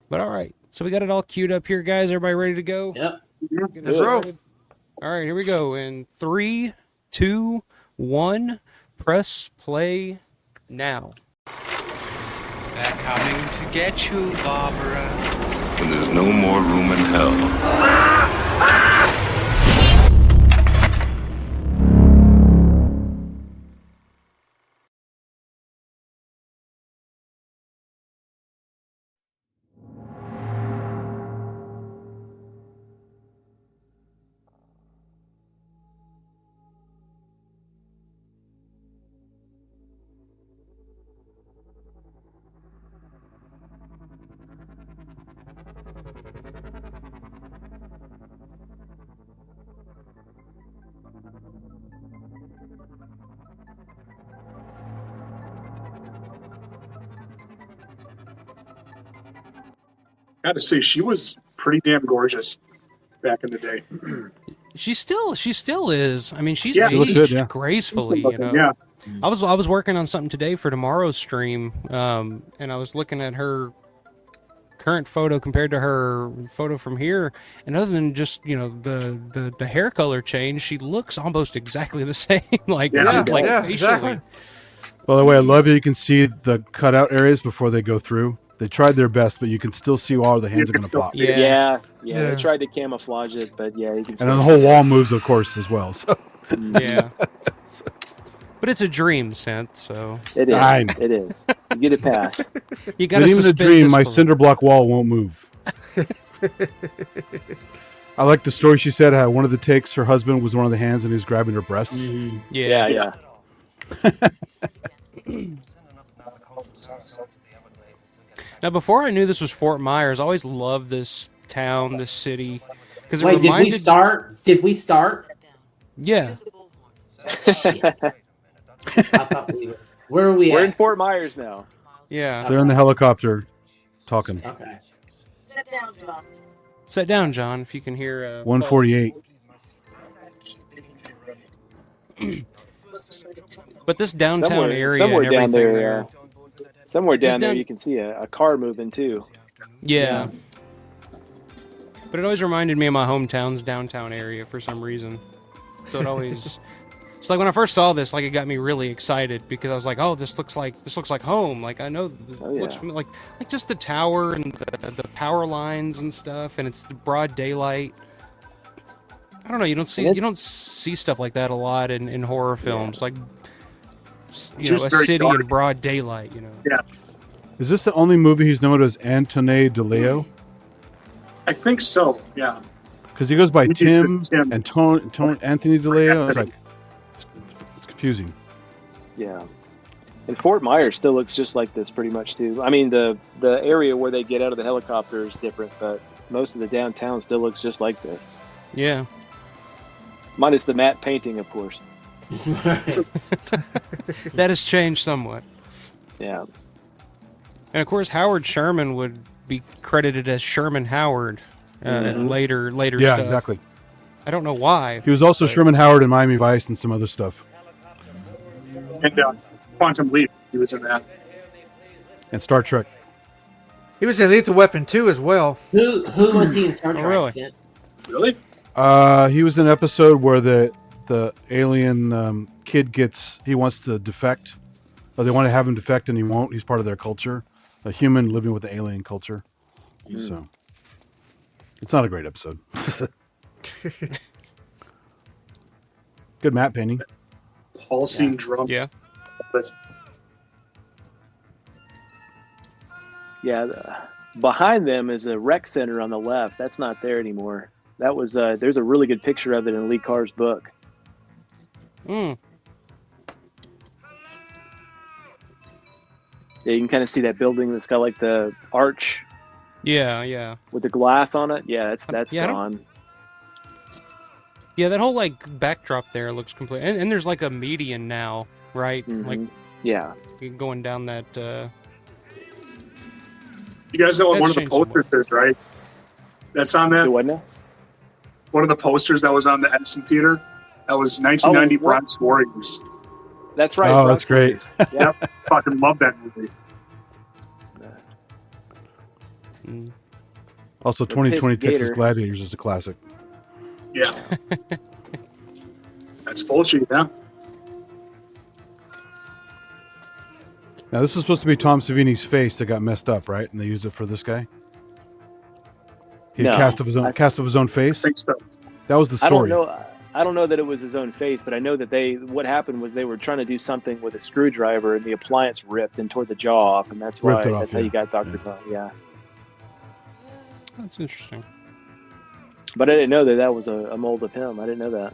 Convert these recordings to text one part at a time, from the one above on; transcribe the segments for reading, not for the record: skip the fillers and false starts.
But all right. So we got it all queued up here, guys. Everybody ready to go? Yep. Get this started? All right, here we go. In 3, 2, 1, press play now. They're coming to get you, Barbara. When there's no more room in hell. Got to say, she was pretty damn gorgeous back in the day. She still is. I mean, she's Yeah. aged Good, gracefully. You know? Yeah. I was working on something today for tomorrow's stream, and I was looking at her current photo compared to her photo from here, and other than just the hair color change, she looks almost exactly the same. Facially. Exactly. By the way, I love you can see the cutout areas before they go through. They tried their best, but you can still see all the hands are going to pop. Yeah. They tried to camouflage it, but yeah, you can. And then the whole wall moves, of course, as well. So. Yeah. But it's a dream, Synth, so... It is. It is. You get a pass. You got to even in a dream, my cinder block wall won't move. I like the story she said how one of the takes, her husband was one of the hands and he was grabbing her breasts. Mm-hmm. Yeah. Now, before I knew this was Fort Myers, I always loved this town, this city. Because Wait, did we start? Did we start? Yeah. Where are we We're at? in Fort Myers now. Yeah. They're in the helicopter talking. Okay. Sit down, John. Sit down, John, if you can hear... 148. But this downtown area somewhere and down everything there, somewhere down there, you can see a car moving too. Yeah. But it always reminded me of my hometown's downtown area for some reason. So it always... It's like when I first saw this, like it got me really excited because I was like, "Oh, this looks like home." Like I know, it looks like just the tower and the power lines and stuff, and it's the broad daylight. I don't know. You don't see stuff like that a lot in horror films, like a city in broad daylight. Yeah. Is this the only movie he's known as Anthony DeLeo? I think so. Yeah. Because he goes by Tim Tim. and Tony Anthony DeLeo. I was like. Confusing. Yeah, and Fort Myers still looks just like this pretty much too. I mean, the area where they get out of the helicopter is different, but most of the downtown still looks just like this. Yeah, minus the matte painting, of course. That has changed somewhat. Yeah, and of course Howard Sherman would be credited as Sherman Howard later yeah, stuff. Exactly. I don't know why. He was also Sherman Howard in Miami Vice and some other stuff. And Quantum Leap, he was in that. And Star Trek. He was in Lethal Weapon 2 as well. Who was he in Star Trek? Really? He was in an episode where the alien kid he wants to defect. Or they want to have him defect and he won't. He's part of their culture. A human living with the alien culture. So it's not a great episode. Good matte painting. Pulsing drums. Yeah. Yeah. Behind them is a rec center on the left. That's not there anymore. That was there's a really good picture of it in Lee Carr's book. Mm. Yeah, you can kind of see that building that's got like the arch. Yeah. With the glass on it. Yeah, that's gone. Yeah, that whole backdrop there looks complete. And there's like a median now, right? Mm-hmm. Going down that. You guys know what one of the posters is, right? That's on that. What now? One of the posters that was on the Edison Theater. That was 1990 Bronx Warriors. That's right. Oh, Bronx that's great. Yeah, fucking love that movie. Mm. Also, The 2020 pissed Texas gator. Gladiators is a classic. Yeah. That's bullshit, yeah. Now, this is supposed to be Tom Savini's face that got messed up, right? And they used it for this guy. He had No, cast of his own I face. think so. That was the I don't story. know. I don't know that it was his own face, but I know that what happened was they were trying to do something with a screwdriver, and the appliance ripped and tore the jaw off, and that's Ripped why it off, that's how you yeah. got Dr. Yeah. Tom. Yeah, That's interesting. but I didn't know that was a mold of him. I didn't know that.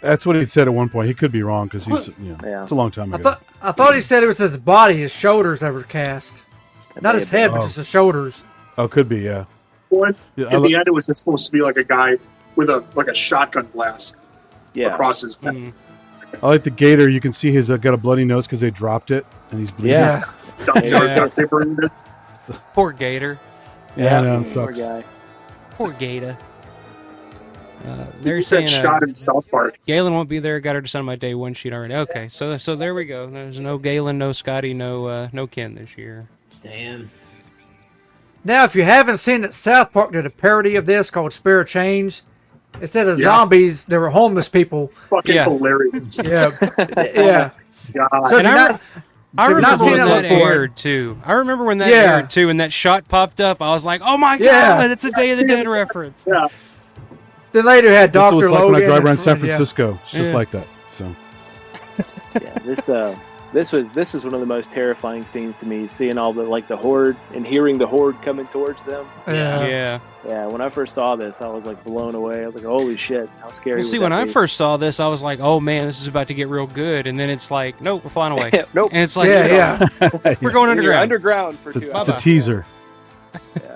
That's what he said at one point. He could be wrong because he's, Yeah. it's a long time I ago. thought he said it was his body, his shoulders that were cast. That Not may his have head, been- but Oh. just the shoulders. Oh, could be, yeah. Well, Yeah, in the end, it was supposed to be like a guy with a shotgun blast Yeah, across his neck. Mm. I like the gator. You can see he's got a bloody nose because they dropped it, and he's bleeding. Yeah. Duct tape around it. Poor Gator. Yeah, I know, it poor sucks. guy. Poor Gator. They're He saying said shot in South Park. Galen won't be there. Got her to sign my day one sheet already. Okay, so there we go. There's no Galen, no Scotty, no Ken this year. Damn. Now, if you haven't seen it, South Park did a parody of this called Spare Change. Instead of Yeah. zombies, there were homeless people. Fucking Yeah. hilarious. Yeah. Yeah. God. So if And you're I not, I if you've not remember seen when it, that look for it. aired too. I remember when that Yeah. aired too, and that shot popped up. I was like, "Oh my Yeah. god, it's a Day of the Dead reference." Yeah. Then later had That's what Dr. it's like Logan. when I drive and- around San yeah. Francisco. It's just Yeah. like that. So Yeah, this was one of the most terrifying scenes to me, seeing all the horde and hearing the horde coming towards them. Yeah. Yeah. Yeah, when I first saw this, I was like blown away. I was like, "Holy shit, how scary!" Well, would see, that when I be? first saw this, I was like, "Oh man, this is about to get real good," and then it's like, "Nope, we're flying away," Nope. and it's like, Yeah, yeah. we're going You're underground." underground for it's 2 a, hours. it's a teaser. Yeah.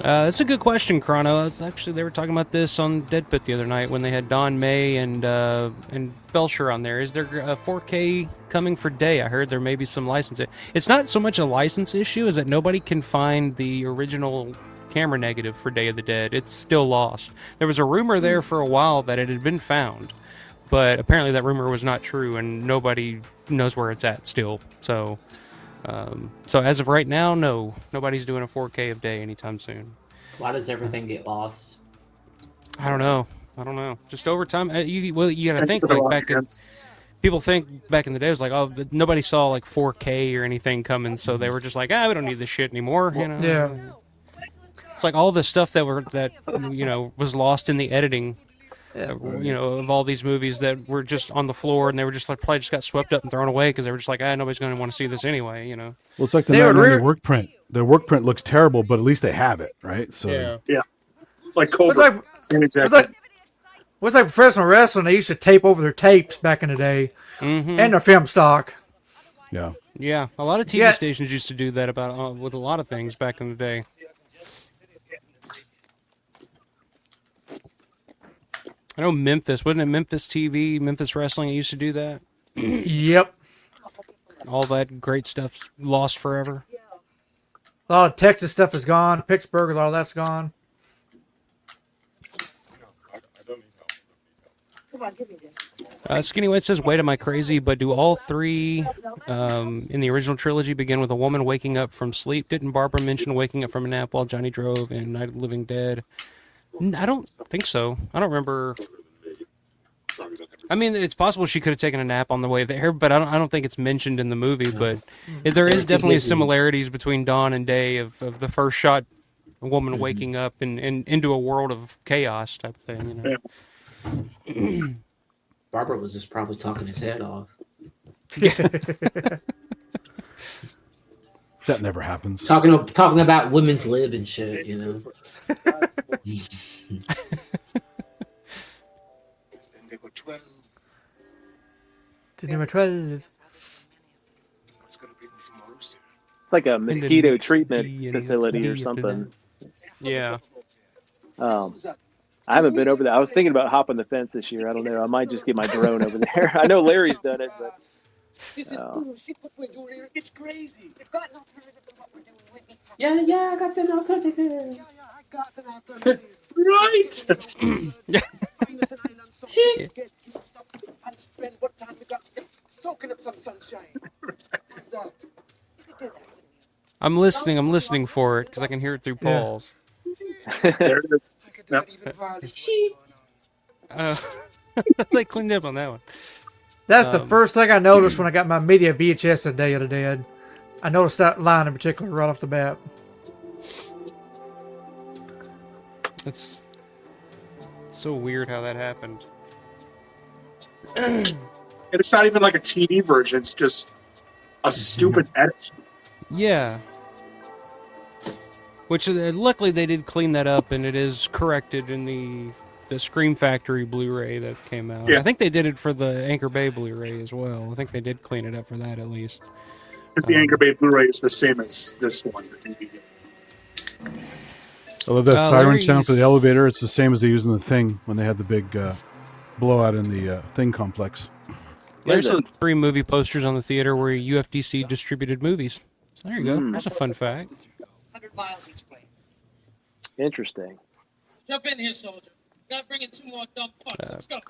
That's a good question, Chrono. It's actually, they were talking about this on Dead Pit the other night when they had Don May and Felcher on there. Is there a 4K coming for Day? I heard there may be some license. It's not so much a license issue as that nobody can find the original camera negative for Day of the Dead. It's still lost. There was a rumor there for a while that it had been found, but apparently that rumor was not true, and nobody knows where it's at still. So as of right now, no, nobody's doing a 4K of Day anytime soon. Why does everything get lost? I don't know. Just over time, you gotta That's think what a like lot back in. against. People think back in the day it was like, oh, nobody saw like 4K or anything coming, so they were just like, we don't need this shit anymore. You know? Yeah. It's like all the stuff that was lost in the editing. Of all these movies that were just on the floor and they were just like probably just got swept up and thrown away because they were just like, nobody's going to want to see this anyway. Well, it's like the They would 990 re- work print. Their work print looks terrible, but at least they have it, right? So Like It's Cobra. like, Same exact it's like, what's like professional wrestling? They used to tape over their tapes back in the day Mm-hmm. and their film stock. yeah. Yeah, a lot of TV Yeah. stations used to do that with a lot of things back in the day. I know Memphis, wasn't it Memphis TV, Memphis Wrestling? It used to do that. Yep. All that great stuff's lost forever. A lot of Texas stuff is gone. Pittsburgh, a lot of that's gone. Skinny White says, wait, am I crazy? But do all three in the original trilogy begin with a woman waking up from sleep? Didn't Barbara mention waking up from a nap while Johnny drove in Night of the Living Dead? I don't think so. I don't remember. I mean, it's possible she could have taken a nap on the way there, but I don't think it's mentioned in the movie. But there is definitely similarities between Dawn and Day of the first shot, a woman waking up and into a world of chaos type of thing. You know? Barbara was just probably talking his head off. That never happens. Talking about women's lib and shit, you know. Number 12. It's like a mosquito next treatment day, facility day or after something. Yeah. I haven't been over there. I was thinking about hopping the fence this year. I don't know. I might just get my drone over there. I know Larry's done it, but It's crazy. Yeah, I got that alternative. Right. And spend what time you got soaking up some sunshine. Who's that? I'm listening for it because I can hear it through Yeah. Paul's. There it is. Yep. They cleaned up on that one. That's the first thing I noticed when I got my media VHS of Day of the Dead. I noticed that line in particular right off the bat. It's so weird how that happened. It's not even like a TV version. It's just a stupid edit. Yeah. Which luckily they did clean that up, and it is corrected in the Scream Factory Blu-ray that came out. Yeah. I think they did it for the Anchor Bay Blu-ray as well. I think they did clean it up for that at least. Because the Anchor Bay Blu-ray is the same as this one, the DVD. I love that siren Larry, sound for the elevator. It's the same as they use in the Thing when they had the big blowout in the Thing complex. There's some 3 movie posters on the theater where UFDC distributed movies. So there you go. That's a fun fact. 100 miles each way. Interesting. Jump in here, soldier. Gotta bring in 2 more dumb punks. Let's go.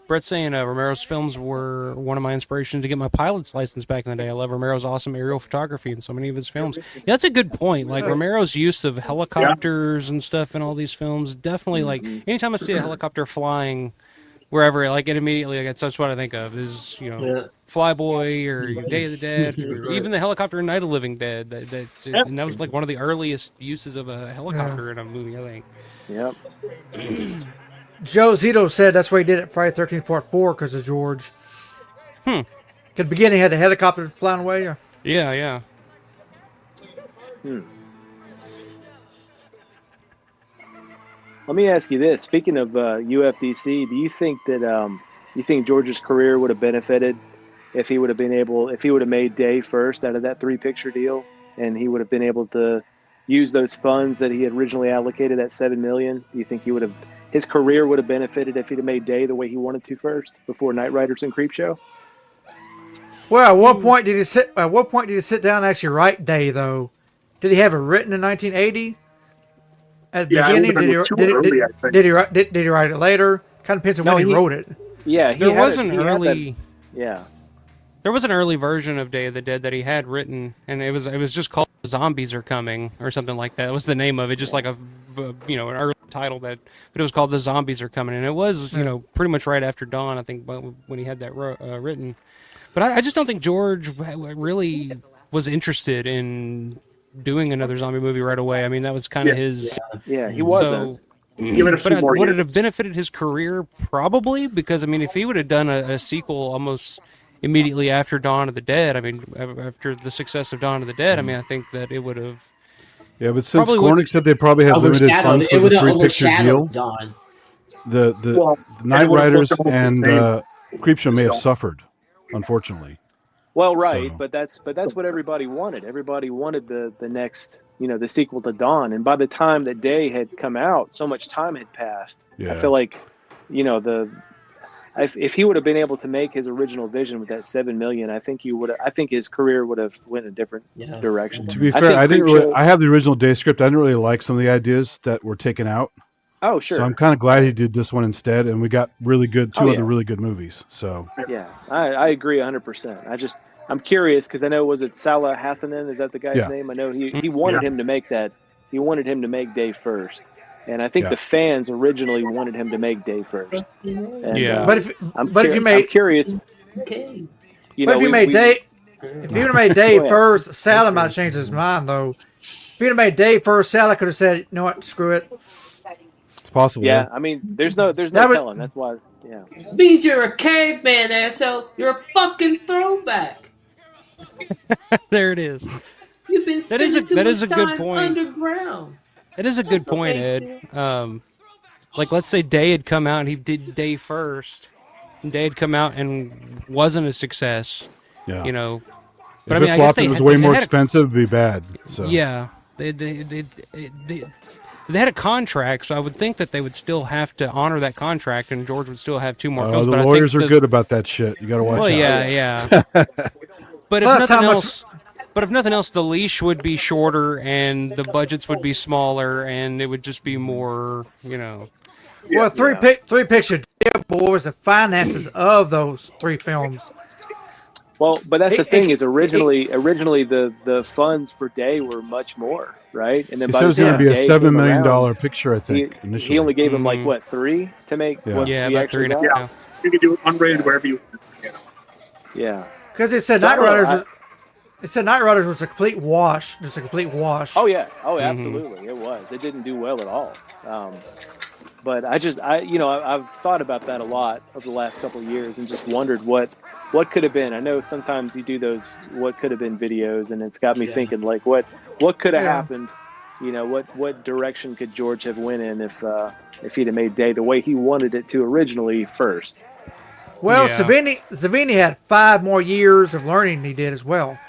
Brett's saying Romero's films were one of my inspirations to get my pilot's license back in the day. I love Romero's awesome aerial photography in so many of his films. Yeah, that's a good point. Like Romero's use of helicopters and stuff in all these films, definitely like anytime I see a helicopter flying wherever, like it immediately, like that's what I think of is, you know, Flyboy or Day of the Dead, or even the helicopter in Night of the Living Dead. And that was like one of the earliest uses of a helicopter in a movie, I think. Yep. Joe Zito said that's why he did it Friday 13th Part 4 because of George. At the beginning, he had the helicopter flying away. Yeah. Let me ask you this. Speaking of UFDC, do you think that George's career would have benefited if he would have made Day first out of that 3-picture deal, and he would have been able to use those funds that he had originally allocated, that $7 million? Do you think his career would have benefited if he'd have made Day the way he wanted to first, before Night Riders and Creepshow? Well, at what point did he sit down and actually write Day though? Did he have it written in 1980? At the beginning, did he write it later? Kind of depends on when he wrote it. Yeah, there was an early version of Day of the Dead that he had written, and it was just called Zombies Are Coming or something like that. It was the name of it, just like an early title but it was called The Zombies Are Coming, and it was pretty much right after dawn, I think, when he had that written. But I just don't think George really was interested in doing another zombie movie right away. I mean, that was kind of his. Yeah, he wasn't. But would it have benefited his career? Probably, because I mean, if he would have done a sequel almost immediately after Dawn of the Dead, I mean, after the success of Dawn of the Dead, I mean, I think that it would have. Yeah, but since Gornick said they probably had limited funds for the 3-picture deal, the Night Riders and Creepshow may have suffered, unfortunately. Well, right, but that's what everybody wanted. Everybody wanted the next, the sequel to Dawn, and by the time that Day had come out, so much time had passed. Yeah. I feel like, if he would have been able to make his original vision with that $7 million, I think his career would have went in a different direction. To be fair, I have the original Day script. I didn't really like some of the ideas that were taken out. Oh, sure. So I'm kind of glad he did this one instead, and we got two other really good movies. So yeah, I agree 100%. I'm curious because I know, was it Salah Hassanin? Is that the guy's name? I know he wanted him to make that. He wanted him to make Day first, and I think the fans originally wanted him to make Day first. And, but if you made, I'm curious. Okay. If he would have made Day first, Salah might have changed his mind though. If he'd have made Day first, Salah could have said, "You know what? Screw it." It's possible. Yeah, I mean, there's no telling. That's why. Yeah. Means you're a caveman, asshole. You're a fucking throwback. There it is. You've been spending too much a good time point. underground. It is a good point, Ed. Like, let's say Day had come out and he did Day first, and Day had come out and wasn't a success. Yeah. But if I guess it was way more expensive, it'd be bad. So yeah, they had a contract, so I would think that they would still have to honor that contract, and George would still have 2 more films. The but lawyers I think are good about that shit. You got to watch out. Well, yeah. But if nothing else, the leash would be shorter, and the budgets would be smaller, and it would just be more, Well, three picture deal, what was the finances of those 3 films? Well, but that's the thing is originally the funds for Day were much more, right? And then He by said it the was going time to be a Day $7 came million around, picture, I think, initially. he only gave him like what 3 to make. Yeah. What Yeah, we about actually 3 and a got? half. You could do it unrated wherever you want. You know. Yeah. Because it said So I Night don't know, Riders. It said Night Riders was a complete wash, just a complete wash. Oh yeah. Oh, absolutely. It was. It didn't do well at all. But I've thought about that a lot over the last couple of years and just wondered what could have been. I know sometimes you do those what could have been videos, and it's got me thinking like what could have happened. You know, what direction could George have went in if he'd have made Day the way he wanted it to originally first. Well, Yeah. Savini had 5 more years of learning than he did as well.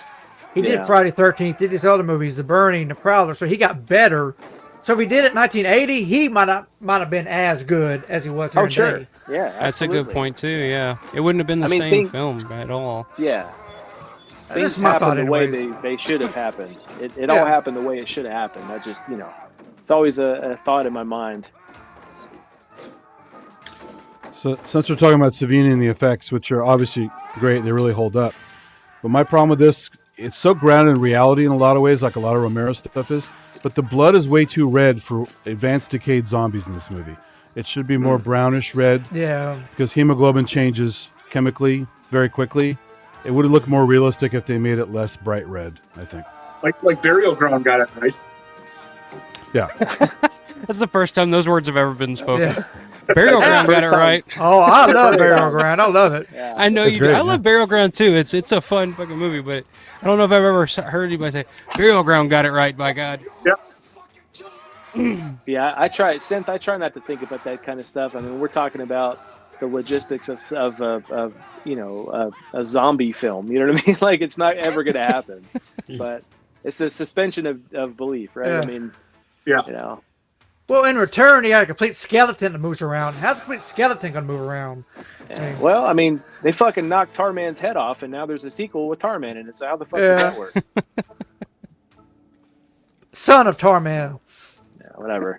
He did Friday 13th, did his other movies, The Burning, The Prowler, so he got better. So if he did it in 1980, he might have been as good as he was here in Day. Yeah, That's a good point too. Yeah, it wouldn't have been the same film at all. Yeah, This things is my thought happened the way anyways. they should have happened. It all happened the way it should have happened. I just it's always a thought in my mind. So since we're talking about Savini and the effects, which are obviously great, they really hold up. But my problem with this, it's so grounded in reality in a lot of ways, like a lot of Romero stuff is. But the blood is way too red for advanced decayed zombies in this movie. It should be more brownish red. Yeah. Because hemoglobin changes chemically very quickly. It would have looked more realistic if they made it less bright red, I think. Like Burial Ground got it right. Yeah. That's the first time those words have ever been spoken. Yeah. Burial Ground got it right. Oh, I love Burial Ground. I love it. Yeah. I know That's you great, do. I man. love Burial Ground too. It's a fun fucking movie, but I don't know if I've ever heard anybody say Burial Ground got it right. By God. Yep. Yeah, I try not to think about that kind of stuff. I mean, we're talking about the logistics of a zombie film. You know what I mean? Like it's not ever going to happen. But it's a suspension of belief, right? Yeah. I mean, Yeah. Well, in return, he got a complete skeleton that moves around. How's a complete skeleton going to move around? Yeah. Well, I mean, they fucking knocked Tarman's head off, and now there's a sequel with Tarman in it. So how the fuck does that work? Son of Tarman. Yeah, whatever.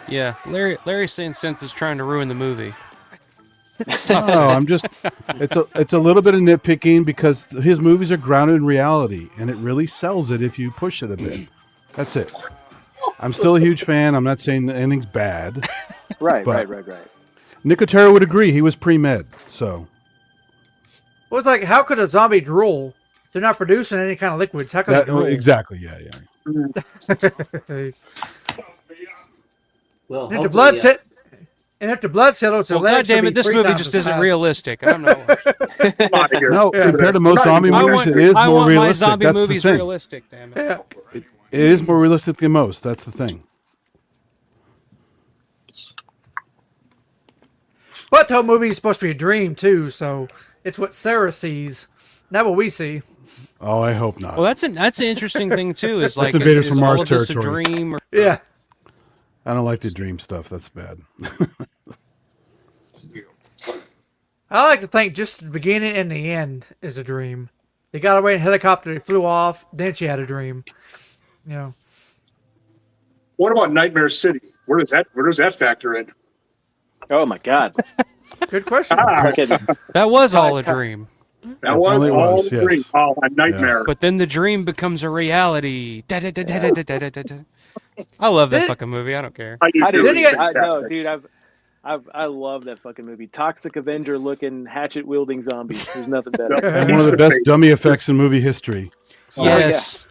Yeah, Larry saying Synth is trying to ruin the movie. No, I'm just. It's a little bit of nitpicking because his movies are grounded in reality, and it really sells it if you push it a bit. That's it. I'm still a huge fan. I'm not saying that anything's bad. Right. Nicotero would agree. He was pre-med, so. Well, it's like, how could a zombie drool? They're not producing any kind of liquids. How could they drool? Exactly. Yeah. Well, And if the blood set, and if the blood settles, Well, God damn it, this movie just isn't realistic. I'm not. No, compared to most zombie movies, it is I more want my realistic. zombie That's the movies thing. realistic. Damn it. Yeah. It is more realistic than most. That's the thing. But the whole movie is supposed to be a dream too, so it's what Sarah sees, not what we see. Oh, I hope not. Well, that's an interesting thing too. Is like, Invaders is from all Mars of this territory. a dream? Or, Yeah. I don't like the dream stuff. That's bad. I like to think just the beginning and the end is a dream. They got away in a helicopter, they flew off, then she had a dream. You know. What about Nightmare City? Where does that factor in? Oh my God. Good question. that was all a dream. That was It all was, a yes. dream. Oh, a nightmare. But then the dream becomes a reality. Da-da-da-da-da-da-da-da. I love that fucking movie. I don't care. I do too. It's No, fantastic. dude, I love that fucking movie. Toxic Avenger looking hatchet wielding zombies. There's nothing better. And one of the best dummy effects in movie history. Yes.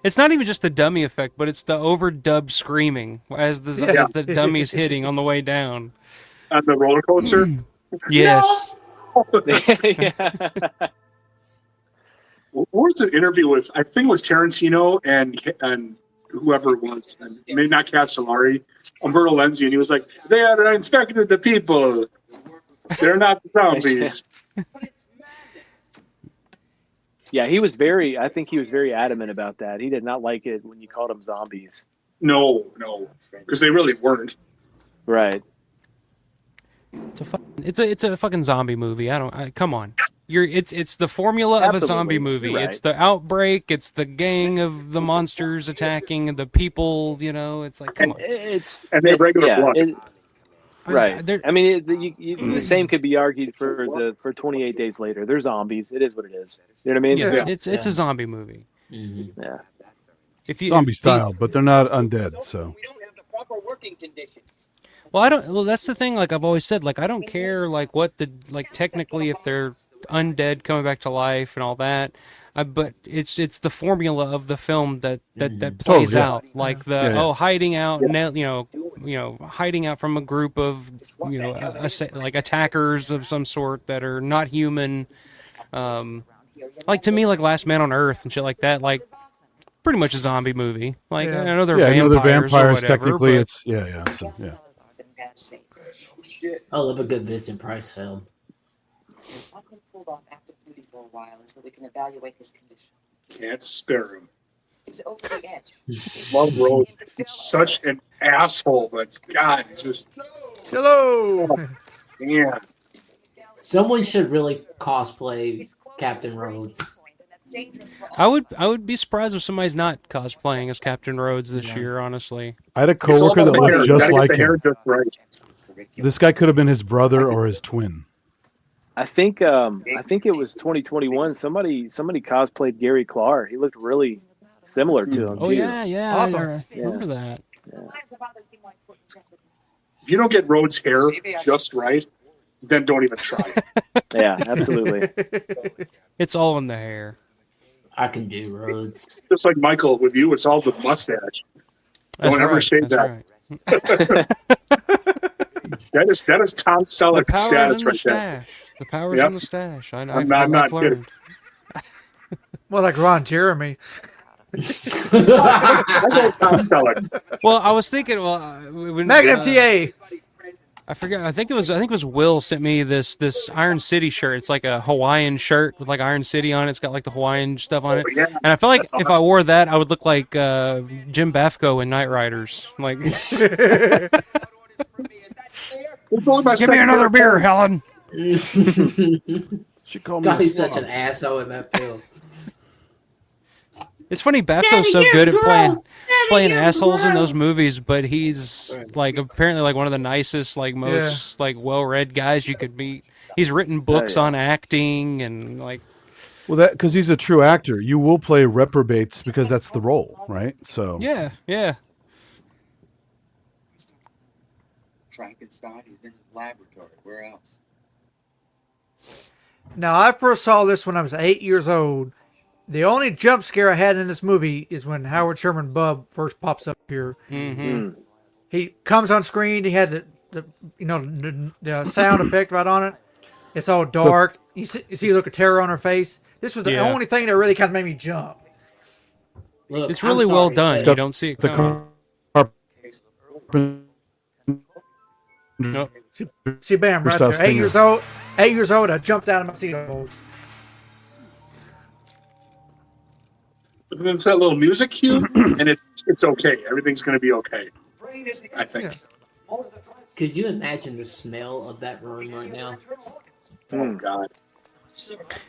It's not even just the dummy effect, but it's the overdubbed screaming as the dummy's hitting on the way down. On the roller coaster? Yes. Yeah. What was an interview with? I think it was Tarantino and whoever it was, and maybe not Castellari, Umberto Lenzi, and he was like, "They are infected the people. They're not the zombies." Yeah, I think he was very adamant about that. He did not like it when you called them zombies. No, because they really weren't. Right. It's a fucking zombie movie. Come on. It's the formula of a zombie Absolutely. movie. You're right. It's the outbreak. It's the gang of the monsters attacking the people. You know, it's like come on. And they have regular blood. Right. They're- I mean, the same could be argued for 28 Days Later. They're zombies. It is what it is. You know what I mean? Yeah, it's a zombie movie. Yeah. If you Zombie style, but they're not undead. So We don't have the proper working conditions. Well, I don't. Well, that's the thing. Like I've always said, like I don't care, like what the like technically if they're undead coming back to life and all that. But it's the formula of the film that plays yeah. out. Like the hiding out, hiding out from a group of like attackers of some sort that are not human. Like to me, like Last Man on Earth and shit like that. Like pretty much a zombie movie. Like I know they're vampires or whatever, technically, but it's So yeah. I love a good Vincent Price film. I've been pulled off active duty for a while until we can evaluate his condition. Can't spare him. He's over the edge. Love Rhodes. He's such an asshole, but God, it's just Hello. yeah. Someone should really cosplay Captain Rhodes. I would be surprised if somebody's not cosplaying as Captain Rhodes this year. Honestly, I had a coworker that looked just like him. Just right. This guy could have been his brother or his twin. I think it was 2021. Somebody cosplayed Gary Clark. He looked really similar to him. Oh too. yeah, Awesome. I remember that. If you don't get Rhodes' hair just right, then don't even try. Yeah, absolutely. It's all in the hair. I can do Rhodes. Just like Michael with you, it's all the mustache. Don't ever shave that. Right. That is Tom The Selleck power's status in the right there. stash. The power's Yep. in the stash. I'm not kidding. learned. Well, like Ron Jeremy. I go Tom Selleck. Well, I was thinking. Well, when, Magnum TA. I forgot. I think it was Will sent me this Iron City shirt. It's like a Hawaiian shirt with like Iron City on it. It's got like the Hawaiian stuff on it. Oh, yeah. And I feel like That's if awesome. I wore that, I would look like Jim Bafko in Knight Riders. Like, give me another beer, Helen. She called me. God, a he's such slob. an asshole in that film. It's funny, Bafko's so good at playing assholes in those movies, but he's like apparently like one of the nicest, like most like well-read guys you could meet. He's written books on acting and like. Well, that because he's a true actor, you will play reprobates because that's the role, right? So Yeah. Frankenstein is in his laboratory. Where else? Now, I first saw this when I was 8 years old. The only jump scare I had in this movie is when Howard Sherman Bub first pops up here. Mm-hmm. He comes on screen. He had the sound effect right on it. It's all dark. You see the look of terror on her face. This was the only thing that really kind of made me jump. Look, It's really well done. You don't see it the coming. Nope. See, bam, right First there. off, 8 years old. 8 years old. I jumped out of my seat almost. But then it's that little music cue, and it's okay. Everything's going to be okay. I think. Yeah. Could you imagine the smell of that room right now? Oh God.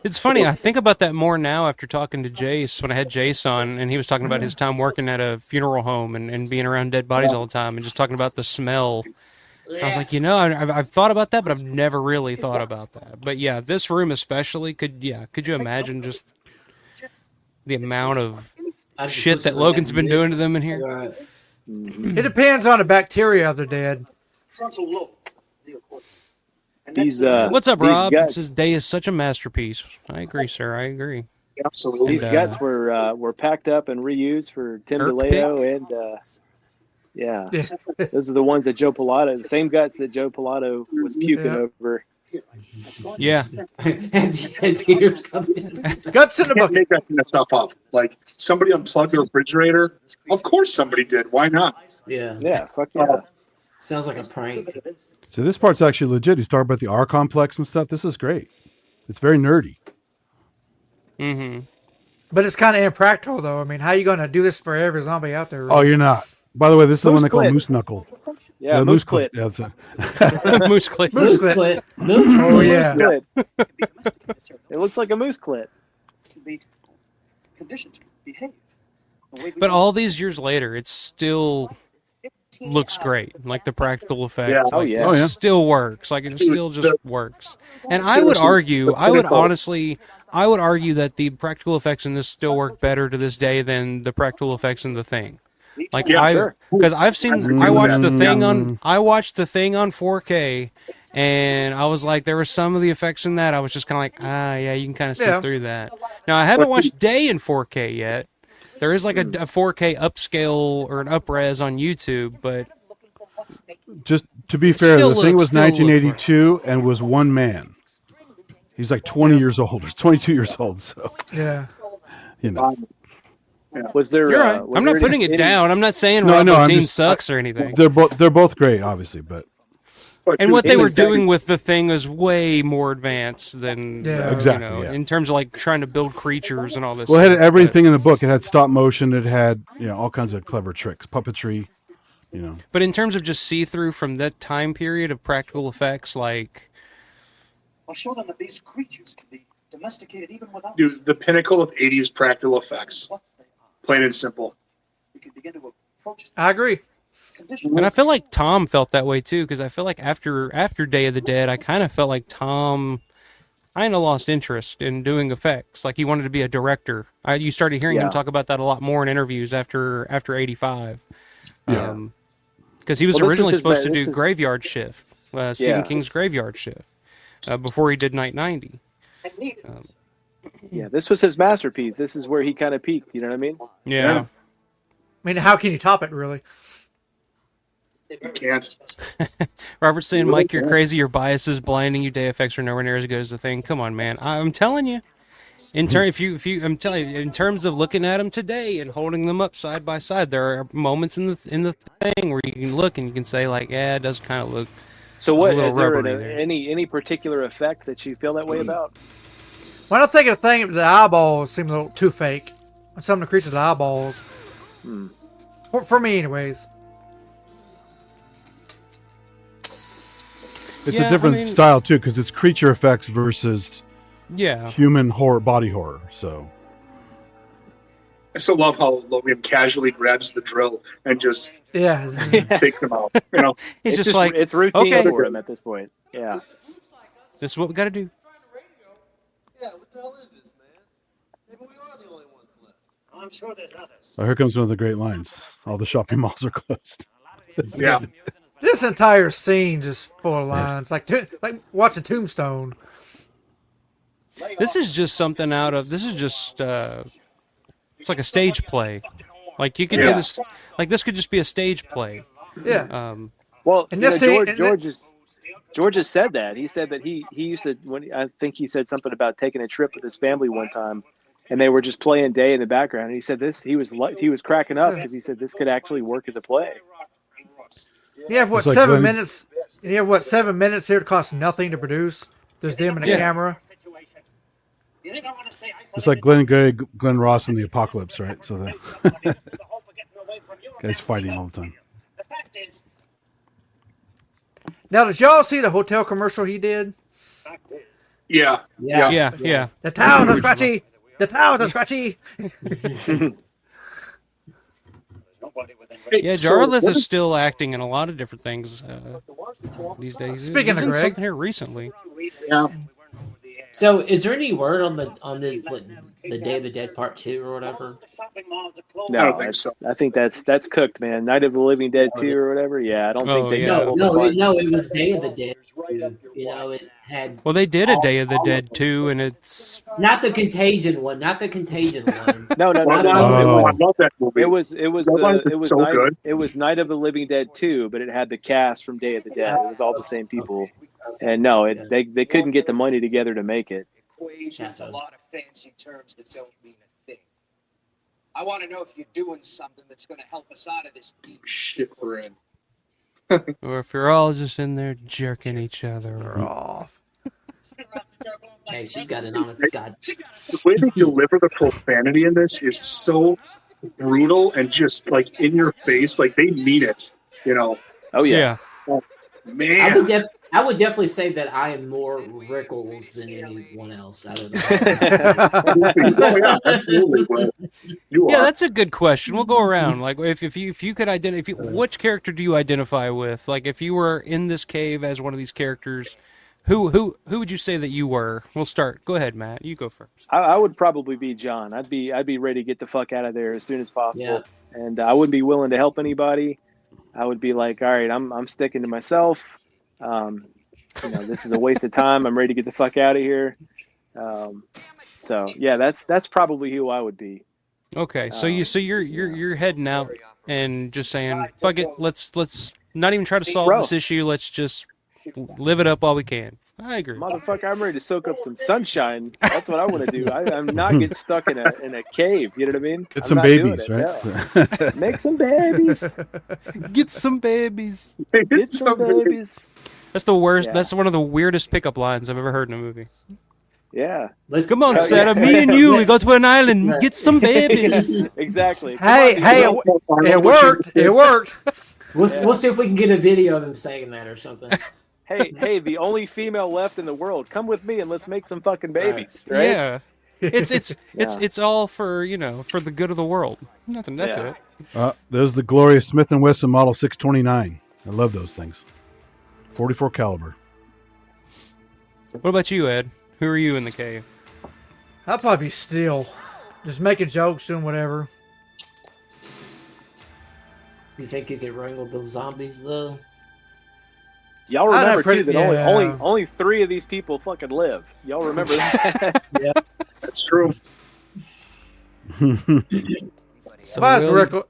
It's funny. I think about that more now after talking to Jace when I had Jace on, and he was talking about his time working at a funeral home and being around dead bodies all the time, and just talking about the smell. I was like, I've thought about that, but I've never really thought about that. But yeah, this room especially, could you imagine just the amount of I just shit put that some of Logan's been music. doing to them in here? Right. It depends on the bacteria of the dead. These What's up, these Rob? guts- This day is such a masterpiece. I agree, sir. I agree. Absolutely. These And, guts were packed up and reused for Tim Dirt DeLeo and Yeah. those are the ones that Joe Pilato, the same guts that Joe Pilato was puking over. Yeah. As tears come in. Guts in the You can't bucket. make that kind of stuff up. Like somebody unplugged the refrigerator. Of course somebody did. Why not? Yeah. Yeah, fuck yeah. Sounds like a prank. So this part's actually legit. He's talking about the R complex and stuff. This is great. It's very nerdy. Mm-hmm. But it's kind of impractical, though. I mean, how are you going to do this for every zombie out there? Oh, you're not. By the way, this is the one they call Clip. Moose Knuckle. Yeah, The moose clit. Yeah, that's it. Moose clit. Moose clit. clit. Moose Oh clit. yeah. Clit. It looks like a moose clit. Conditions behave. But all these years later, it still looks great. Like the practical effects, Yeah. Oh, like, yeah. Oh, yeah. it still works. Like it still just works. And I would Seriously, argue, the I would pinnacle. honestly, I would argue that the practical effects in this still work better to this day than the practical effects in The Thing. Like Yeah, sure. because I've seen, I watched the thing on 4K, and I was like, there were some of the effects in that I was just kind of like, yeah, you can kind of sit Yeah. through that. Now I haven't watched Day in 4K yet. There is like a 4K upscale or an upres on YouTube, but Just to be fair, Still the thing was still looks 1982 and was one man. He's like 20 years old or 22 years old. So, Yeah. you know. Was there? you're right. Was I'm there not putting any- it down. I'm not saying No, Rob no, I'm Bottin just- sucks or anything. They're both great, obviously, but And what they were Exactly. doing with The Thing was way more advanced than Yeah. Exactly, yeah. in terms of like trying to build creatures and all this. well, it had stuff, everything in the book. It had stop motion. It had all kinds of clever tricks, puppetry. But in terms of just see through from that time period of practical effects, like I'll show them that these creatures can be domesticated even without Dude, the pinnacle of 80s practical effects. what they are. Plain and simple. We can begin to approach I agree. conditions. and I feel like Tom felt that way too, because I feel like after Day of the Dead, I kind of felt like Tom kind of lost interest in doing effects. Like he wanted to be a director. You started hearing him Yeah. talk about that a lot more in interviews after 85. Yeah. Because he was Well, this originally is his supposed ba- to this do is- Graveyard Shift, Stephen Yeah. King's Graveyard Shift, before he did Night 90. Yeah, this was his masterpiece. This is where he kind of peaked. You know what I mean? Yeah. I mean, how can you top it, really? You can't. Robert's saying, Mike, you're crazy. Your bias is blinding you. Day effects are nowhere near as good as The Thing. Come on, man. I'm telling you. I'm telling you, in terms of looking at them today and holding them up side by side, there are moments in the thing where you can look and you can say, like, yeah, it does kind of look. So what A little is there rubbery there. any particular effect that you feel that way about? When I think of the thing, the eyeballs seem a little too fake. Some of the creatures' eyeballs. For me, anyways. it's Yeah, a different I mean- style too, because it's creature effects versus Yeah. human horror, body horror. So I still love how Logan casually grabs the drill and just Yeah. takes them out. He's It's just like, it's routine okay. for him at this point. Yeah. this is what we got to do. Yeah, what the hell is this, man? Maybe we are the only ones left. I'm sure there's others. here comes one of the great lines. All the shopping malls are closed. Yeah. This entire scene just full of lines. Like watch a Tombstone. This is just something out of. This is just. It's like a stage play. Like you could do Yeah. this. Like this could just be a stage play. Yeah. Well, And you know, this scene- George has said that. He said that he used to I think he said something about taking a trip with his family one time, and they were just playing Day in the background. And he said he was cracking up because he said this could actually work as a play. You have what, It's like 7 Glenn- minutes? And you have what, 7 minutes here to cost nothing to produce? Just them and a Yeah. camera. You think I want to stay isolated? It's like Glenn Ross in the Apocalypse, right? So the guys fighting all the time. The fact is, Now, did y'all see the hotel commercial he did? Yeah. Yeah. The towels are scratchy. The towels are scratchy. Yeah, Jarlath is still acting in a lot of different things these days. Speaking He's of in Greg. something here recently. Yeah. So, is there any word on the Day of the Dead Part 2 or whatever? No, I don't think so. I think that's cooked, man. Night of the Living Dead 2 or whatever. Yeah, I don't think they yeah. pulled the plug. No, it was Day of the Dead. You know, it had Well, they did a Day of the Dead too, and it's not the Contagion one, not the Contagion one. No. I love that movie. It was Bloodlines is so good. it was Night of the Living Dead 2, but it had the cast from Day of the Dead. It was all the same people. And no, they couldn't get the money together to make it. Equation's a lot of fancy terms that don't mean a thing. I want to know if you're doing something that's going to help us out of this deep shit we're in. or if you're all just in there jerking each other off. Hey, she's got an honest God. The way they deliver the profanity in this is so brutal and just like in your face. Like they mean it, Oh yeah. Oh, I man. would definitely say that I am more Rickles than anyone else out of the Oh, yeah, absolutely. Bro. You Yeah, are. that's a good question. We'll go around. Like, if you could identify, which character do you identify with? Like, if you were in this cave as one of these characters, who would you say that you were? We'll start. Go ahead, Matt. You go first. I would probably be John. I'd be ready to get the fuck out of there as soon as possible, and I wouldn't be willing to help anybody. I would be like, all right, I'm sticking to myself. This is a waste of time. I'm ready to get the fuck out of here. So yeah, that's probably who I would be. Okay, so you're heading out and just saying, fuck it, let's not even try to solve this issue. Let's just live it up while we can. I agree. Motherfucker, I'm ready to soak up some sunshine. That's what I want to do. I'm not getting stuck in a cave. You know what I mean? Get some babies, right? No. Make some babies. Get some babies. Get some babies. That's the worst. Yeah. That's one of the weirdest pickup lines I've ever heard in a movie. Yeah. Come on, Sarah. Me and you, we go to an island and get some babies. Exactly. Hey, it worked. It worked. We'll see if we can get a video of him saying that or something. Hey, the only female left in the world. Come with me and let's make some fucking babies. Right? Yeah. It's all for for the good of the world. Nothing. That's it. There's the glorious Smith & Wesson Model 629. I love those things. 44 caliber. What about you, Ed? Who are you in the cave? I'll probably be Steel. Just making jokes, doing whatever. You think you could wrangle the zombies though? Y'all remember too that only 3 of these people fucking live. Y'all remember that? Yeah, that's true. So if I was Rickles,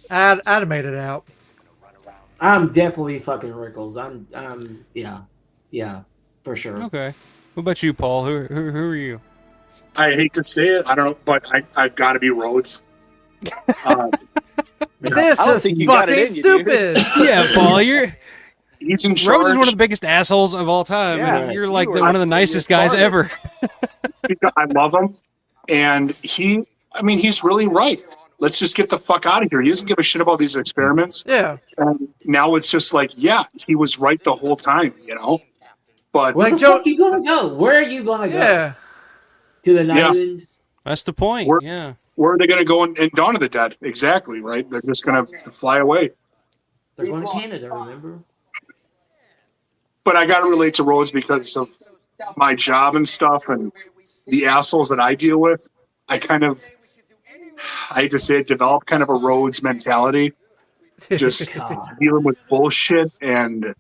I'd have made it out. I'm definitely fucking Rickles. I'm yeah, for sure. Okay. What about you, Paul? Who are you? I hate to say it, I don't know, but I've got to be Rhodes. This is fucking stupid. Yeah, Paul, he's in charge. Rhodes is one of the biggest assholes of all time. Yeah, you're like one of the nicest guys ever. I love him, and he's really right. Let's just get the fuck out of here. He doesn't give a shit about these experiments. Yeah. And now it's just like, yeah, he was right the whole time, But where the fuck are you gonna go? Where are you gonna go? Yeah. To the island. That's the point. Where are they gonna go in Dawn of the Dead? Exactly, right? They're just gonna fly away. They're going to Canada, remember? But I gotta relate to Rhodes because of my job and stuff and the assholes that I deal with. I hate to say it, develop kind of a Rhodes mentality. Just dealing with bullshit and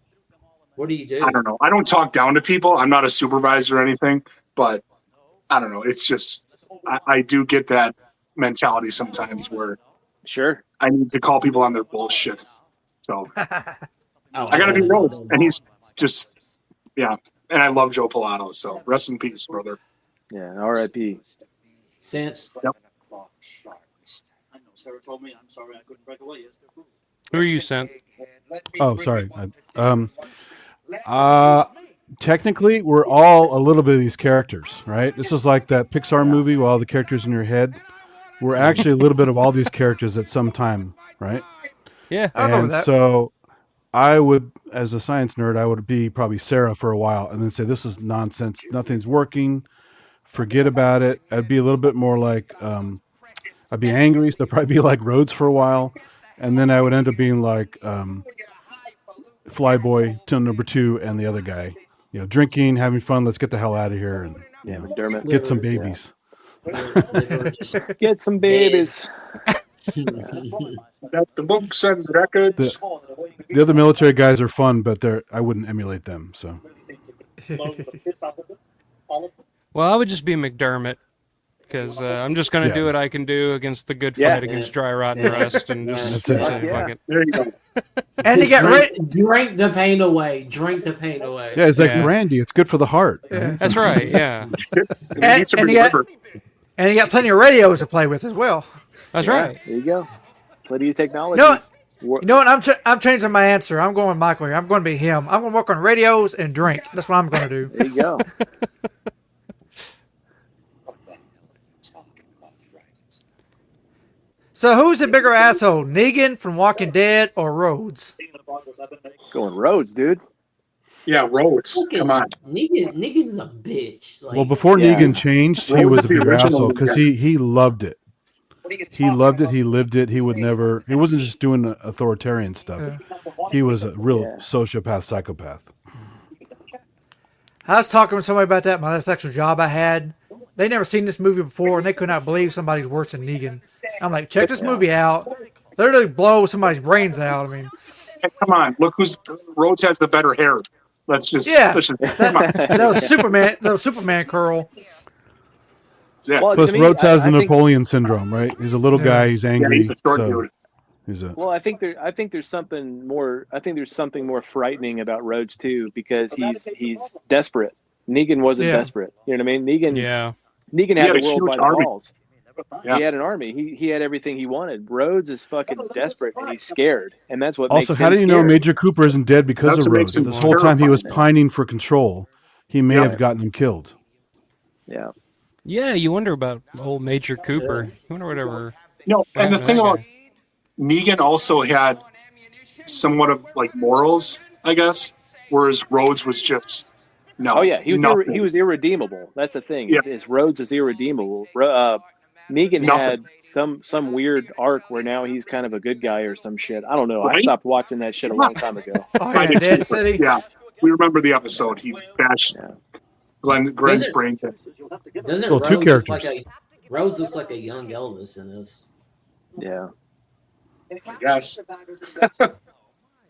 what do you do? I don't know. I don't talk down to people. I'm not a supervisor or anything, but I don't know. It's just I do get that mentality sometimes where sure I need to call people on their bullshit. So I gotta be Rhodes, and he's just and I love Joe Pilato. So rest in peace, brother. Yeah, R.I.P. Sense. Yep. I know Sarah told me. I'm sorry I couldn't break away yesterday. Who are you, Sent? Oh, sorry. Technically, we're all a little bit of these characters, right? This is like that Pixar movie with all the characters in your head. We're actually a little bit of all these characters at some time, right? Yeah, I know that. So I would, as a science nerd, I would be probably Sarah for a while and then say, this is nonsense. Nothing's working. Forget about it. I'd be a little bit more like, I'd be angry. So I'd probably be like Rhodes for a while. And then I would end up being like Flyboy to number 2 and the other guy. Drinking, having fun. Let's get the hell out of here and McDermott. get some babies. Get some babies. Got the books and records. The other military guys are fun, but I wouldn't emulate them. So. Well, I would just be McDermott because I'm just gonna do what I can do against the good fight against dry rot and rust, and just fuck it. There you go. And to get drink the pain away. Drink the pain away. Yeah, it's like brandy. It's good for the heart. Yeah. That's right. Yeah. and you got plenty of radios to play with as well. That's right. There you go. Plenty of technology. You know what? I'm changing my answer. I'm going Michael here. I'm going to be him. I'm going to work on radios and drink. That's what I'm going to do. There you go. So who's the bigger asshole, Negan from Walking Dead or Rhodes? Going Rhodes, dude. Yeah, Rhodes. Come on. Negan's a bitch. Like, Well, before Negan changed, he Rhodes was is a the bigger original asshole because Negan. he loved it. He loved it. He lived it. He would never. He wasn't just doing authoritarian stuff. Yeah. He was a real sociopath, psychopath. I was talking with somebody about that. My last actual job I had. They never seen this movie before, and they could not believe somebody's worse than Negan. I'm like, check this movie out. Literally blow somebody's brains out. I mean, Hey, come on. Look Rhodes has the better hair. Let's just come on. that was Superman. That was Superman curl. Yeah. Well, Plus, to me, Rhodes has I the think- Napoleon syndrome, right? He's a little guy. He's angry. he's a short so dude. he's a. Well, I think there's something more. I think there's something more frightening about Rhodes too, because he's desperate. Negan wasn't desperate. You know what I mean? Negan had the world by the balls. Yeah. He had an army. He had everything he wanted. Rhodes is fucking desperate and he's scared, and that's what Also, makes how him do you know scared. Major Cooper isn't dead because That's of what Rhodes? makes him This whole time he was terrifying. pining for control. He may have gotten him killed. Yeah. Yeah, you wonder about old Major Cooper. You wonder whatever. No, and the thing about Negan also had somewhat of like morals, I guess, whereas Rhodes was just no. Oh yeah, he was nothing. he was irredeemable. That's the thing. Yeah. Is Rhodes is irredeemable. Negan had some weird arc where now he's kind of a good guy or some shit. I don't know. I Right? stopped watching that shit a long time ago. I did Dead too, City. Yeah, we remember the episode. He bashed Glenn's Doesn't- brain to. Doesn't Well, two Rhodes characters. look like Rhodes looks like a young Elvis in this? Yeah. Yes.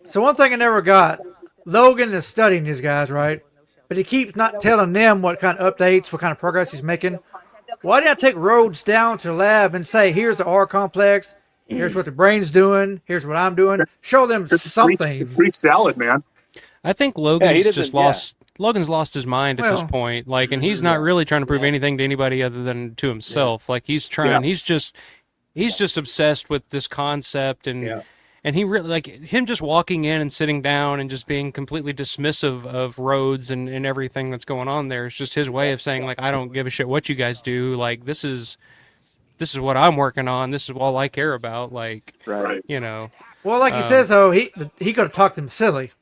So one thing I never got, Logan is studying these guys, right? But he keeps not telling them what kind of updates, what kind of progress he's making. Why didn't I take Rhodes down to the lab and say, here's the R complex, here's what the brain's doing, here's what I'm doing. Show them something. Free salad, man. I think he Logan's doesn't- just lost. Logan's lost his mind at this Well, point. Like, and he's not really trying to prove anything to anybody other than to himself. Like, he's trying. He's just obsessed with this concept, and he really like him just walking in and sitting down and just being completely dismissive of Rhodes and everything that's going on there. It's just his way of saying like, I don't give a shit what you guys do. Like, this is what I'm working on. This is all I care about. Like, Right. you know. Well, like he says, though, he could have talked them silly.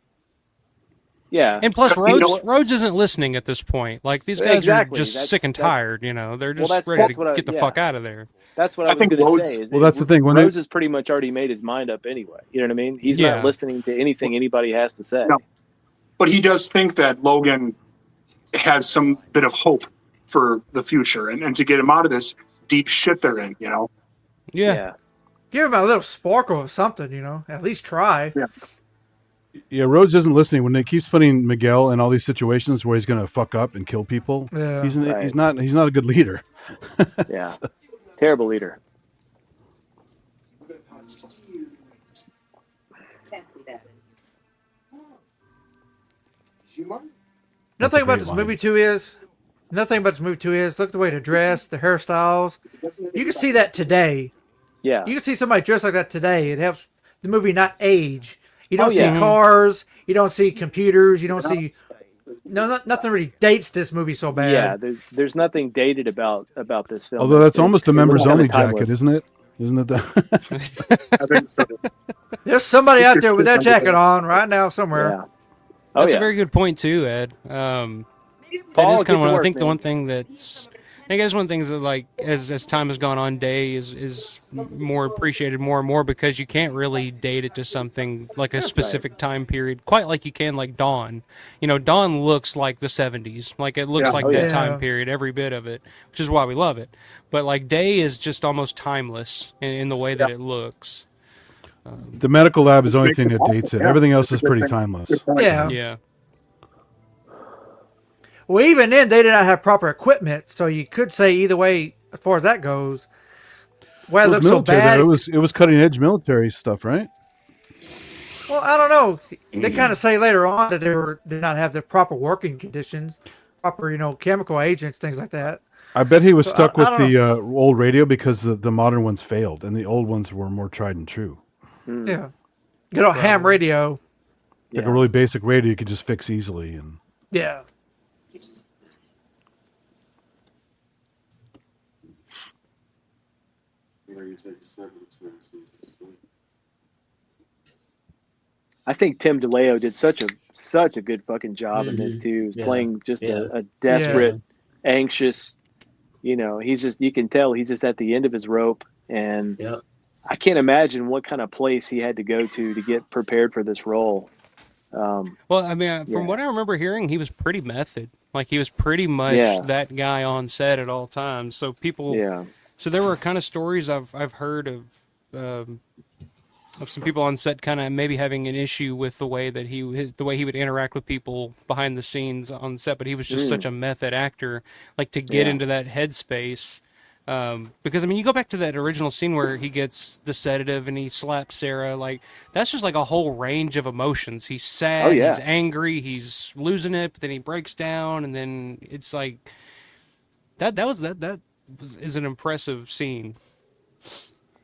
Yeah. And plus, Because you know Rhodes isn't listening at this point. Like, these guys Exactly. are just That's- sick and that's- tired, you know. They're Well, just ready to get the fuck out of there. That's what I I was think going to Rhodes- say. Is Well, that's the thing. When Rhodes has pretty much already made his mind up anyway. You know what I mean? He's Yeah. not listening to anything anybody has to say. No. But he does think that Logan has some bit of hope for the future and to get him out of this deep shit they're in, you know? Yeah. Give him a little sparkle of something, you know. At least try. Yeah, Rhodes isn't listening when they keeps putting Miguel in all these situations where he's going to fuck up and kill people. Yeah. He's Right. he's not a good leader. Yeah. Terrible leader. Nothing about great this line. movie too is. Nothing about this movie too is. Look at the way they dress, the hairstyles. You can see that today. Yeah. You can see somebody dressed like that today. It helps the movie not age. You don't Oh, yeah. see cars. You don't see computers. You don't see. Nothing really dates this movie so bad. Yeah, there's nothing dated about this film. Although that's almost a It looks members kinda only jacket, timeless. isn't it? Isn't it? I think so. There's somebody out there with that jacket on right now somewhere. Yeah. Oh, That's yeah. a very good point too, Ed. That Paul, is get kind of to I work, think the man. one thing that's I guess one of the things that like as time has gone on, Day is more appreciated more and more because you can't really date it to something like a specific time period quite like you can like Dawn. You know, Dawn looks like the 70s, like it looks Yeah. like Oh, that yeah. time period, every bit of it, which is why we love it. But like Day is just almost timeless in the way that it looks. The medical lab is the only Makes thing it that dates awesome. it. Yeah, Everything else that's a is good pretty thing. timeless. Good point. Yeah. Yeah. Well, even then, they did not have proper equipment, so you could say either way as far as that goes. Why it It was looks so military, bad. though. It was cutting edge military stuff, right? Well, I don't know. They kind of say later on that did not have the proper working conditions, proper chemical agents, things like that. I bet he was So, stuck I with don't the old radio because the modern ones failed and the old ones were more tried and true. Yeah, good old ham radio. Like a really basic radio you could just fix easily. And Yeah. I think Tim DeLeo did such a good fucking job in this too. He's playing just a desperate, anxious. You know, he's just, you can tell he's just at the end of his rope, and I can't imagine what kind of place he had to go to get prepared for this role. Well, I mean, from what I remember hearing, he was pretty method. Like, he was pretty much that guy on set at all times. So people, so there were kind of stories I've heard of some people on set kind of maybe having an issue with the way he would interact with people behind the scenes on set. But he was just such a method actor, like, to get into that headspace. Because, I mean, you go back to that original scene where he gets the sedative and he slaps Sarah, like, that's just like a whole range of emotions. He's sad, he's angry, he's losing it, but then he breaks down, and then it's like, that is an impressive scene.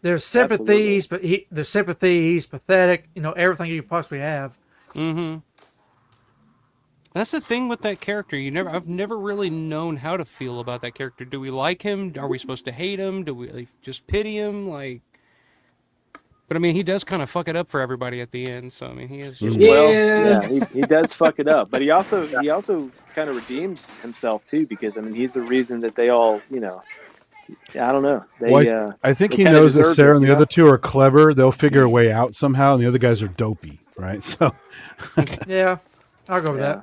There's sympathies, but there's sympathy, he's pathetic, you know, everything you could possibly have. Mm-hmm. That's the thing with that character. I've never really known how to feel about that character. Do we like him? Are we supposed to hate him? Do we just pity him? Like, but I mean, he does kind of fuck it up for everybody at the end. So I mean, he is. Just... he does fuck it up, but he also kind of redeems himself too, because I mean, he's the reason that they all, you know, I don't know. I think he knows that Sarah and the other two are clever. They'll figure a way out somehow, and the other guys are dopey, right? So. Yeah, I'll go with that.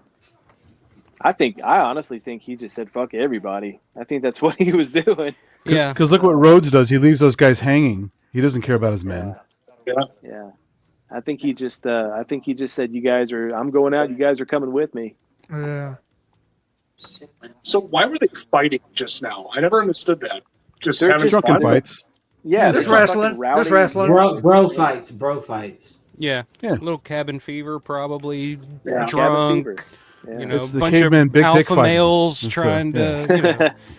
I honestly think he just said fuck everybody. I think that's what he was doing. Yeah. Because look what Rhodes does. He leaves those guys hanging. He doesn't care about his men. Yeah. I think he just said, I'm going out, you guys are coming with me. Yeah. So why were they fighting just now? I never understood that. They're just drunken fights. Yeah, there's wrestling. There's wrestling. Bro fights. Yeah. Little cabin fever, probably. Yeah. Drunk. Yeah. You know, it's a bunch of alpha males trying to. You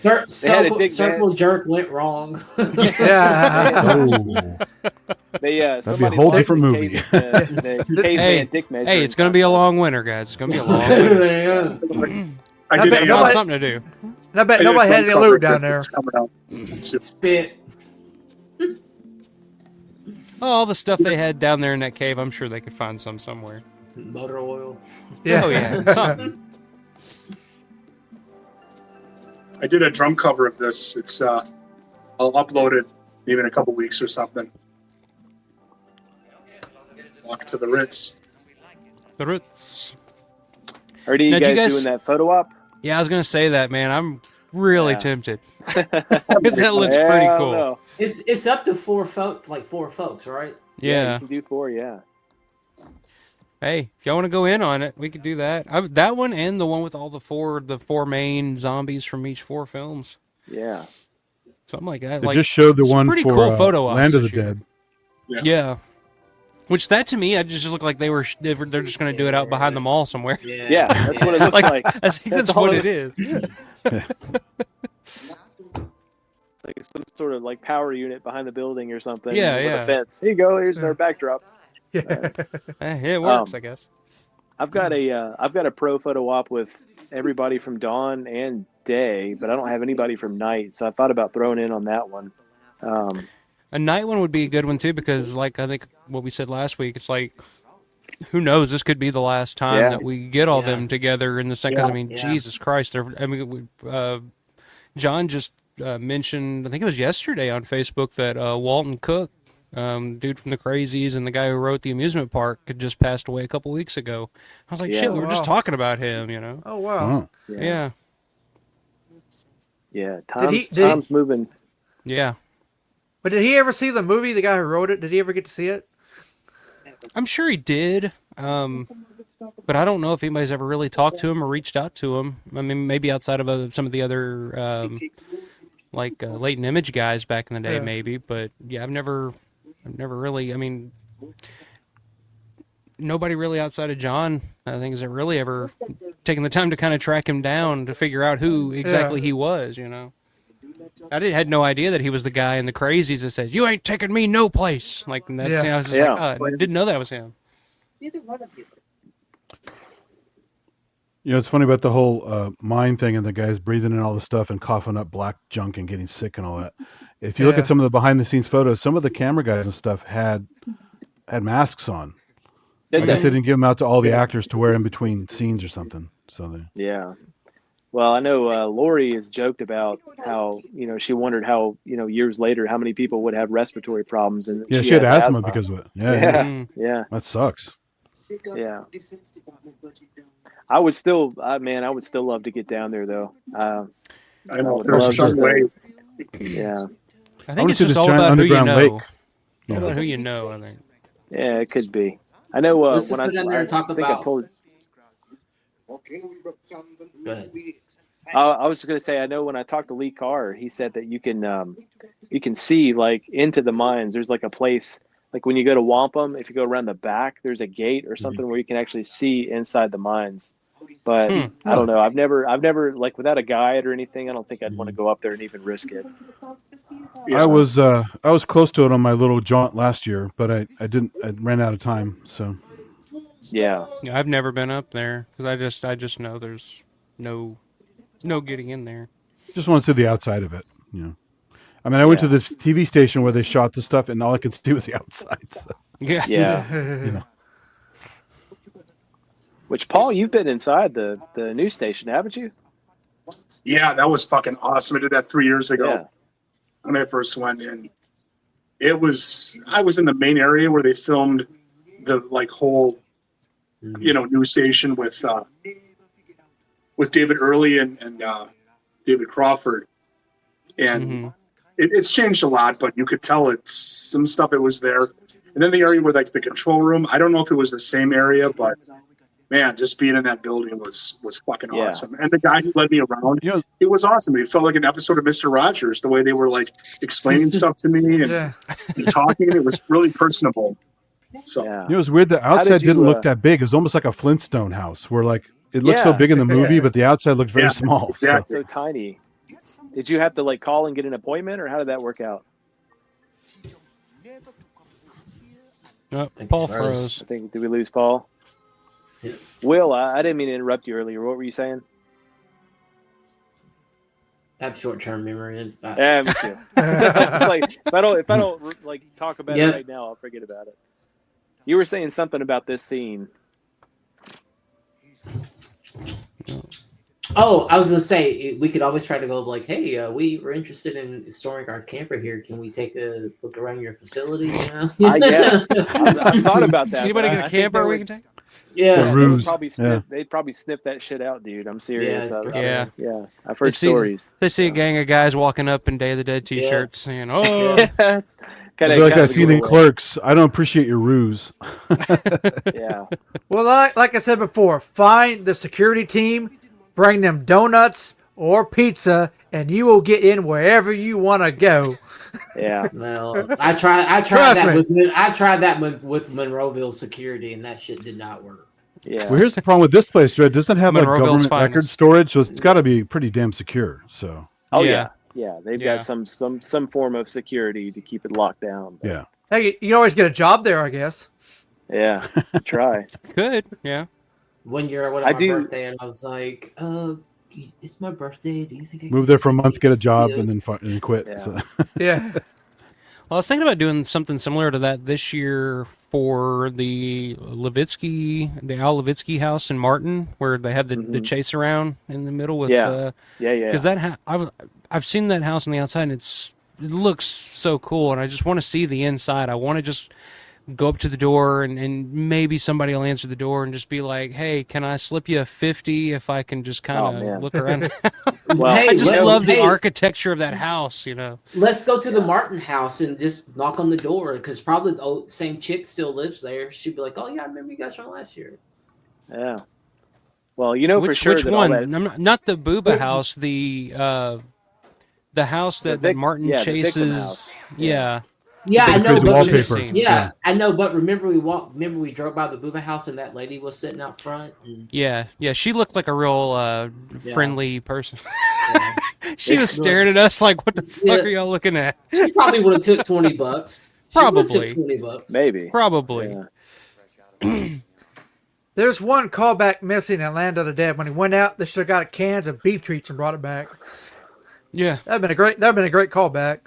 know. Circle jerk went wrong. That'd be a whole different movie. Hey, it's going to be a long winter, guys. It's going to be a long winter. I bet nobody something to do. And I bet nobody had any lube down there. Spit. All the stuff they had down there in that cave, I'm sure they could find some somewhere. Motor oil. Yeah. Oh yeah, something. I did a drum cover of this. It's I'll upload it maybe in a couple weeks or something. Walk to the Ritz. The Ritz. Are you guys doing that photo op? Yeah, I was gonna say that, man. I'm really tempted. Because that looks pretty cool. It's up to four folks, right? Yeah. You can do 4, yeah. Hey, if y'all want to go in on it, we could do that. That one and the one with all the four main zombies from each 4 films. Yeah. Something like that. They just showed the one pretty for cool photo Land of the Dead. Yeah. Which that to me, I just looked like they're just going to do it out behind the mall somewhere. Yeah, that's what it looks like. I think that's what it is. It's like some sort of like power unit behind the building or something. Yeah, with a fence. Here you go. Here's our backdrop. Yeah, it works, I guess. I've got a pro photo op with everybody from dawn and day, but I don't have anybody from night. So I thought about throwing in on that one. A night one would be a good one too, because like I think what we said last week, it's like, who knows? This could be the last time that we get all them together in the second. Because I mean, Jesus Christ! John just mentioned, I think it was yesterday on Facebook, that Walton Cook, dude from the Crazies and the guy who wrote The Amusement Park, had just passed away a couple weeks ago. I was like, shit, we were just talking about him, you know? Oh wow! Yeah. Tom's moving. Yeah. But did he ever see the movie? The guy who wrote it, did he ever get to see it? I'm sure he did. But I don't know if anybody's ever really talked to him or reached out to him. I mean, maybe outside of some of the other, latent image guys back in the day, maybe. But yeah, I've never really. I mean, nobody really outside of John, I think, has really ever taken the time to kind of track him down to figure out who exactly he was. You know, I had no idea that he was the guy in the Crazies that says, "You ain't taking me no place." Like that's, I was just like, oh, I didn't know that was him. Neither one of you. You know, it's funny about the whole mine thing and the guys breathing in all the stuff and coughing up black junk and getting sick and all that. If you look at some of the behind-the-scenes photos, some of the camera guys and stuff had masks on. I guess they didn't give them out to all the actors to wear in between scenes or something. So Yeah. Well, I know Lori has joked about how, she wondered how, years later, how many people would have respiratory problems. And yeah, she had asthma because of it. Yeah. That sucks. Yeah. I would still love to get down there, though. I know. There's some way. Yeah. I think it's just all about who you know. All about who you know, I think. Yeah, it could be. I know Let's when just put in there and talk I about. told. Go ahead. I was just gonna say, I know when I talked to Lee Carr, he said that you can see like into the mines. There's like a place, like when you go to Wampum, if you go around the back, there's a gate or something where you can actually see inside the mines. But I don't know. I've never like without a guide or anything. I don't think I'd want to go up there and even risk it. Yeah. I was close to it on my little jaunt last year, but I ran out of time. So yeah, I've never been up there because I just know there's no getting in there. Just want to see the outside of it, I mean, I went to this TV station where they shot the stuff, and all I could see was the outside. So. Yeah. Which, Paul, you've been inside the news station, haven't you? Yeah, that was fucking awesome. I did that 3 years ago. Yeah. When I first went in. I was in the main area where they filmed the whole, news station with David Early and David Crawford. And it's changed a lot, but you could tell it's some stuff it was there. And then the area where the control room, I don't know if it was the same area, but man, just being in that building was fucking awesome. And the guy who led me around, it was awesome. It felt like an episode of Mr. Rogers, the way they were explaining stuff to me and talking. It was really personable. So it was weird. The outside didn't look that big. It was almost like a Flintstone house where it looked so big in the movie, but the outside looked very small. Yeah, it's so tiny. Did you have to call and get an appointment, or how did that work out? Paul froze. I think, did we lose Paul? Yeah. Will, I didn't mean to interrupt you earlier. What were you saying? I have short-term memory. Yeah, me too. If I don't talk about it right now, I'll forget about it. You were saying something about this scene. Oh, I was gonna say we could always try to go hey, we were interested in storing our camper here. Can we take a look around your facility? I thought about that. Anybody get a camper we can take? Yeah, they'd probably sniff that shit out, dude. I'm serious. Yeah. I've heard stories. They see a gang of guys walking up in Day of the Dead t-shirts saying, "Oh." I seen in Clerks. I don't appreciate your ruse. Yeah. Well, like I said before, find the security team, bring them donuts or pizza, and you will get in wherever you want to go. Yeah. Well, I tried that with Monroeville security, and that shit did not work. Yeah. Well, here's the problem with this place, Red. It doesn't have Monroeville's government record storage, so it's got to be pretty damn secure. So. Oh yeah. Yeah, they've got some form of security to keep it locked down. But. Yeah. Hey, you can always get a job there, I guess. Yeah, try. Good, yeah. One year I went on my birthday, and I was like, it's my birthday. Do you think I can move there for a month, get a job, and then quit? Yeah. So. Yeah. Well, I was thinking about doing something similar to that this year for the Al Levitsky house in Martin, where they had the chase around in the middle with because I've seen that house on the outside, and it looks so cool, and I just want to see the inside. I want to just go up to the door, and maybe somebody will answer the door and just be like, "Hey, can I slip you a 50 if I can just kind of look around?" Well, I just love the architecture of that house, Let's go to the Martin house and just knock on the door, because probably the same chick still lives there. She'd be like, "Oh yeah, I remember you guys from last year." Yeah. Well, for sure. Which one? Not the Booba house. The house that Martin chases. Yeah, I know, but I know, but remember we drove by the Booba house and that lady was sitting out front. And... Yeah, she looked like a real friendly person. Yeah. She was staring at us like, "What the fuck are y'all looking at?" She probably would have took $20. Probably $20. Maybe. Probably. Yeah. There's one callback missing in Land of the Dead. When he went out, they should have got cans of beef treats and brought it back. Yeah. That'd been a great callback.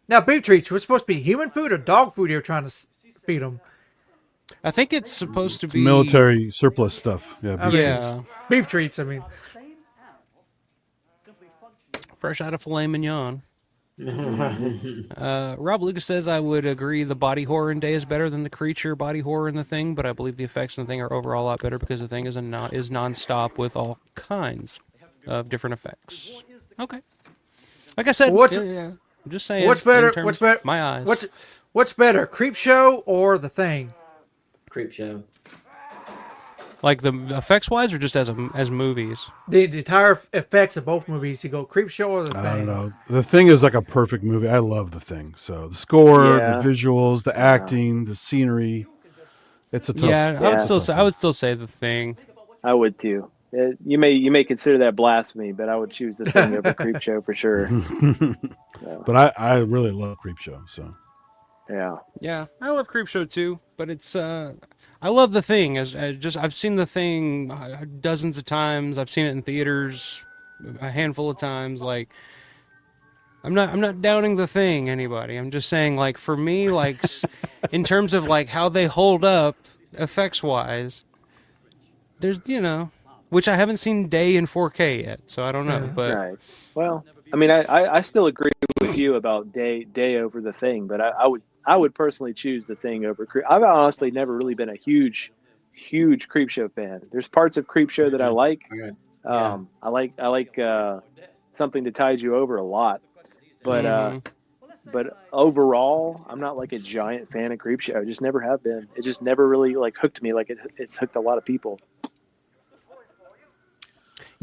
Now, beef treats were supposed to be human food or dog food you were trying to feed them? I think it's supposed to be military surplus stuff. Yeah. Yeah. Beef treats, I mean. Fresh out of filet mignon. Rob Lucas says, I would agree the body horror in Day is better than the creature body horror in The Thing, but I believe the effects in The Thing are overall a lot better because The Thing is nonstop with all kinds of different effects. Okay. Like I said, I'm just saying. What's better? My eyes. What's better, Creep Show or The Thing? Creep Show. Like the effects wise, or just as movies? The entire effects of both movies. You go Creep Show or The Thing? I don't know. The Thing is like a perfect movie. I love The Thing. So the score, the visuals, the acting, the scenery. It's a tough. Yeah, I would still say The Thing. I would too. You may consider that blasphemy, but I would choose The Thing over Creep Show for sure. But I really love Creep Show. So. Yeah, I love Creep Show too, but it's I love The Thing. I've seen The Thing dozens of times. I've seen it in theaters a handful of times. Like, I'm not downing The Thing, anybody. I'm just saying, like, for me, like, in terms of like how they hold up effects wise, there's which I haven't seen Day in 4K yet, so I don't know. But right. Well, I mean, I still agree with you about Day over The Thing, but I would personally choose The Thing over Creep. I've honestly never really been a huge Creep Show fan. There's parts of Creep Show that I like. I like Something to Tide You Over a lot, but but overall, I'm not like a giant fan of Creep Show. I just never have been. It just never really like hooked me like it's hooked a lot of people.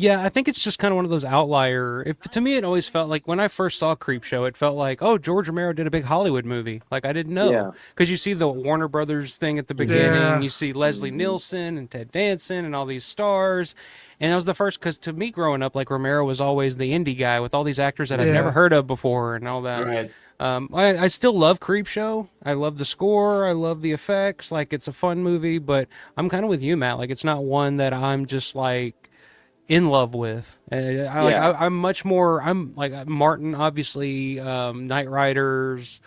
yeah, I think it's just kind of one of those outlier. To me, it always felt like when I first saw Creep Show, it felt like, oh, George Romero did a big Hollywood movie. Like, I didn't know. Because you see the Warner Brothers thing at the beginning. You see Leslie Nielsen and Ted Danson and all these stars. And that was the first, because to me growing up, like, Romero was always the indie guy with all these actors that I'd never heard of before and all that. Right. I still love Creep Show. I love the score. I love the effects. Like, it's a fun movie, but I'm kind of with you, Matt. Like, it's not one that I'm just like in love with. I'm much more. I'm like Martin, obviously, Knight Riders.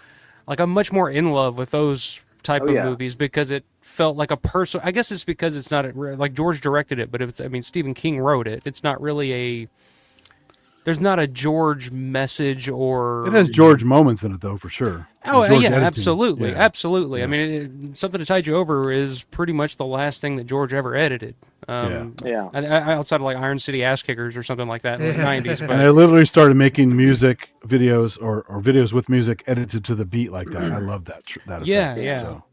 Like, I'm much more in love with those type of movies because it felt like a person. I guess it's because it's not like George directed it, but Stephen King wrote it. It's not really there's not a George message or. It has George moments in it, though, for sure. Oh, yeah, absolutely. Yeah. Absolutely. Yeah. I mean, Something to Tide You Over is pretty much the last thing that George ever edited. Outside of like Iron City Ass Kickers or something like that in the 90s. But... And I literally started making music videos or videos with music edited to the beat like that. I love that. Yeah. So.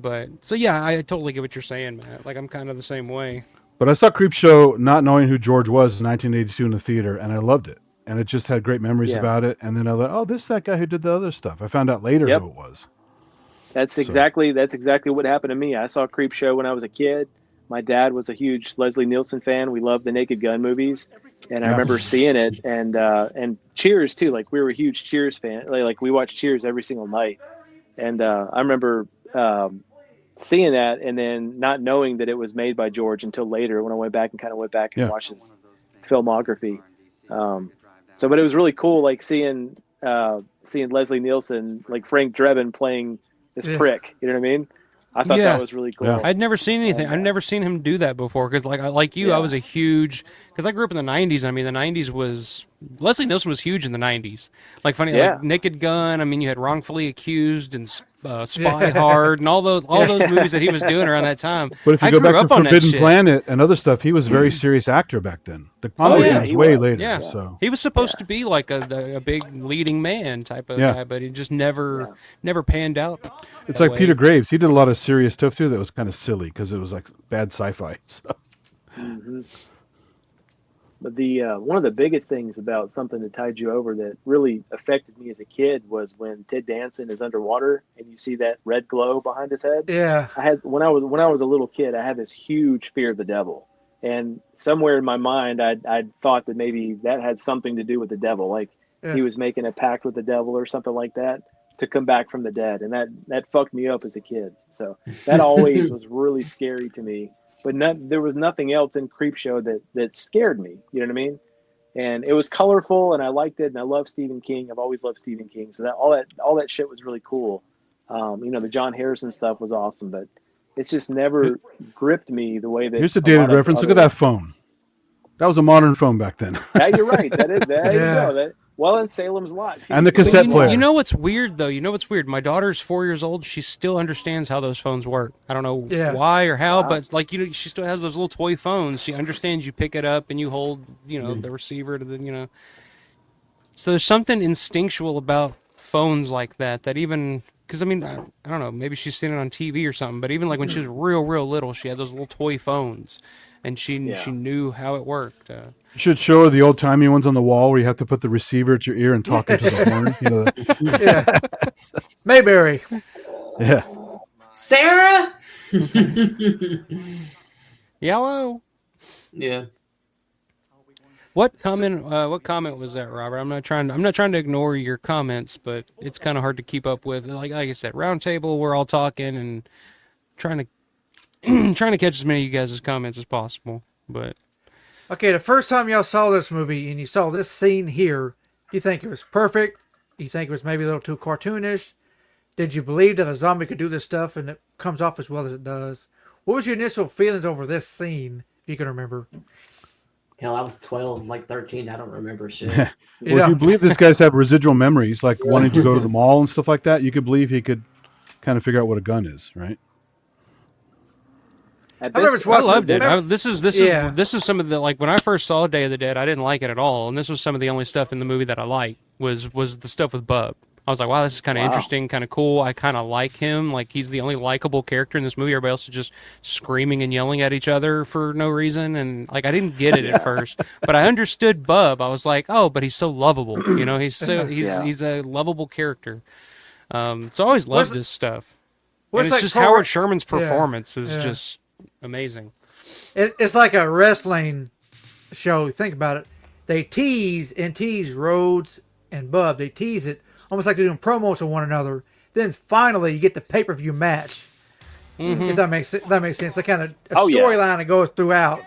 I totally get what you're saying, Matt. Like, I'm kind of the same way. But I saw Creep Show not knowing who George was in 1982 in the theater, and I loved it. And it just had great memories about it. And then I thought, this is that guy who did the other stuff. I found out later who it was. That's exactly what happened to me. I saw Creep Show when I was a kid. My dad was a huge Leslie Nielsen fan. We loved the Naked Gun movies, and I remember seeing it. And Cheers too. Like, we were huge Cheers fan. Like we watched Cheers every single night. And I remember seeing that, and then not knowing that it was made by George until later when I went back and watched his filmography. But it was really cool, like seeing Leslie Nielsen, like Frank Drebin playing this prick. You know what I mean? I thought that was really cool. Yeah. I'd never seen anything. I'd never seen him do that before. Because like you, I was a huge. Because I grew up in the '90s. I mean, the '90s was Leslie Nielsen was huge in the '90s. Like like Naked Gun. I mean, you had Wrongfully Accused and Spy Hard and all those movies that he was doing around that time. But if you go back to Forbidden Planet and other stuff, he was a very serious actor back then. The comedy was way later. Yeah. So he was supposed to be like a big leading man type of guy, but he just never panned out. It's like Peter Graves. He did a lot of serious stuff too that was kind of silly because it was like bad sci-fi. So. Mm-hmm. But the one of the biggest things about Something to Tide You Over that really affected me as a kid was when Ted Danson is underwater and you see that red glow behind his head. Yeah. When I was a little kid, I had this huge fear of the devil, and somewhere in my mind, I'd thought that maybe that had something to do with the devil, like he was making a pact with the devil or something like that. to come back from the dead, and that fucked me up as a kid. So that always was really scary to me. But there was nothing else in Creepshow that scared me. You know what I mean? And it was colorful, and I liked it, and I love Stephen King. I've always loved Stephen King, so all that shit was really cool. The John Harrison stuff was awesome, but it's just never gripped me the way that. Here's a dated reference. Look at that phone. That was a modern phone back then. Yeah, you're right. There you go. In Salem's Lot. Too. And the cassette player. You know what's weird, though? You know what's weird? My daughter's 4 years old. She still understands how those phones work. I don't know why or how, but she still has those little toy phones. She understands you pick it up and you hold, the receiver to the, So there's something instinctual about phones like that even, because I don't know, maybe she's seen it on TV or something, but even like when she was real, real little, she had those little toy phones. And she knew how it worked. You should show her the old timey ones on the wall where you have to put the receiver at your ear and talk into the horn. Mayberry. Yeah. Sarah. Yellow. Yeah. What comment was that, Robert? I'm not trying to ignore your comments, but it's kind of hard to keep up with. Like I said, round table, we're all talking and trying to catch as many of you guys' comments as possible. But okay, the first time y'all saw this movie and you saw this scene here, do you think it was perfect? Do you think it was maybe a little too cartoonish? Did you believe that a zombie could do this stuff and it comes off as well as it does? What was your initial feelings over this scene, if you can remember? Hell, I was 12, like 13. I don't remember shit. Well, if you believe this guy's have residual memories, like wanting to go to the mall and stuff like that, you could believe he could kind of figure out what a gun is, right? I loved it. This is some of the, like, when I first saw Day of the Dead, I didn't like it at all, and this was some of the only stuff in the movie that I liked was the stuff with Bub. I was like, wow, this is kind of interesting, kind of cool. I kind of like him. Like, he's the only likable character in this movie. Everybody else is just screaming and yelling at each other for no reason, and like I didn't get it at first, but I understood Bub. I was like, oh, but he's so lovable. He's a lovable character. So I always loved this stuff. And it's just Howard Sherman's performance is just amazing. It's like a wrestling show. Think about it. They tease Rhodes and Bub. They tease it almost like they're doing promos to one another. Then finally, you get the pay-per-view match. If that makes sense. The kind of storyline that goes throughout.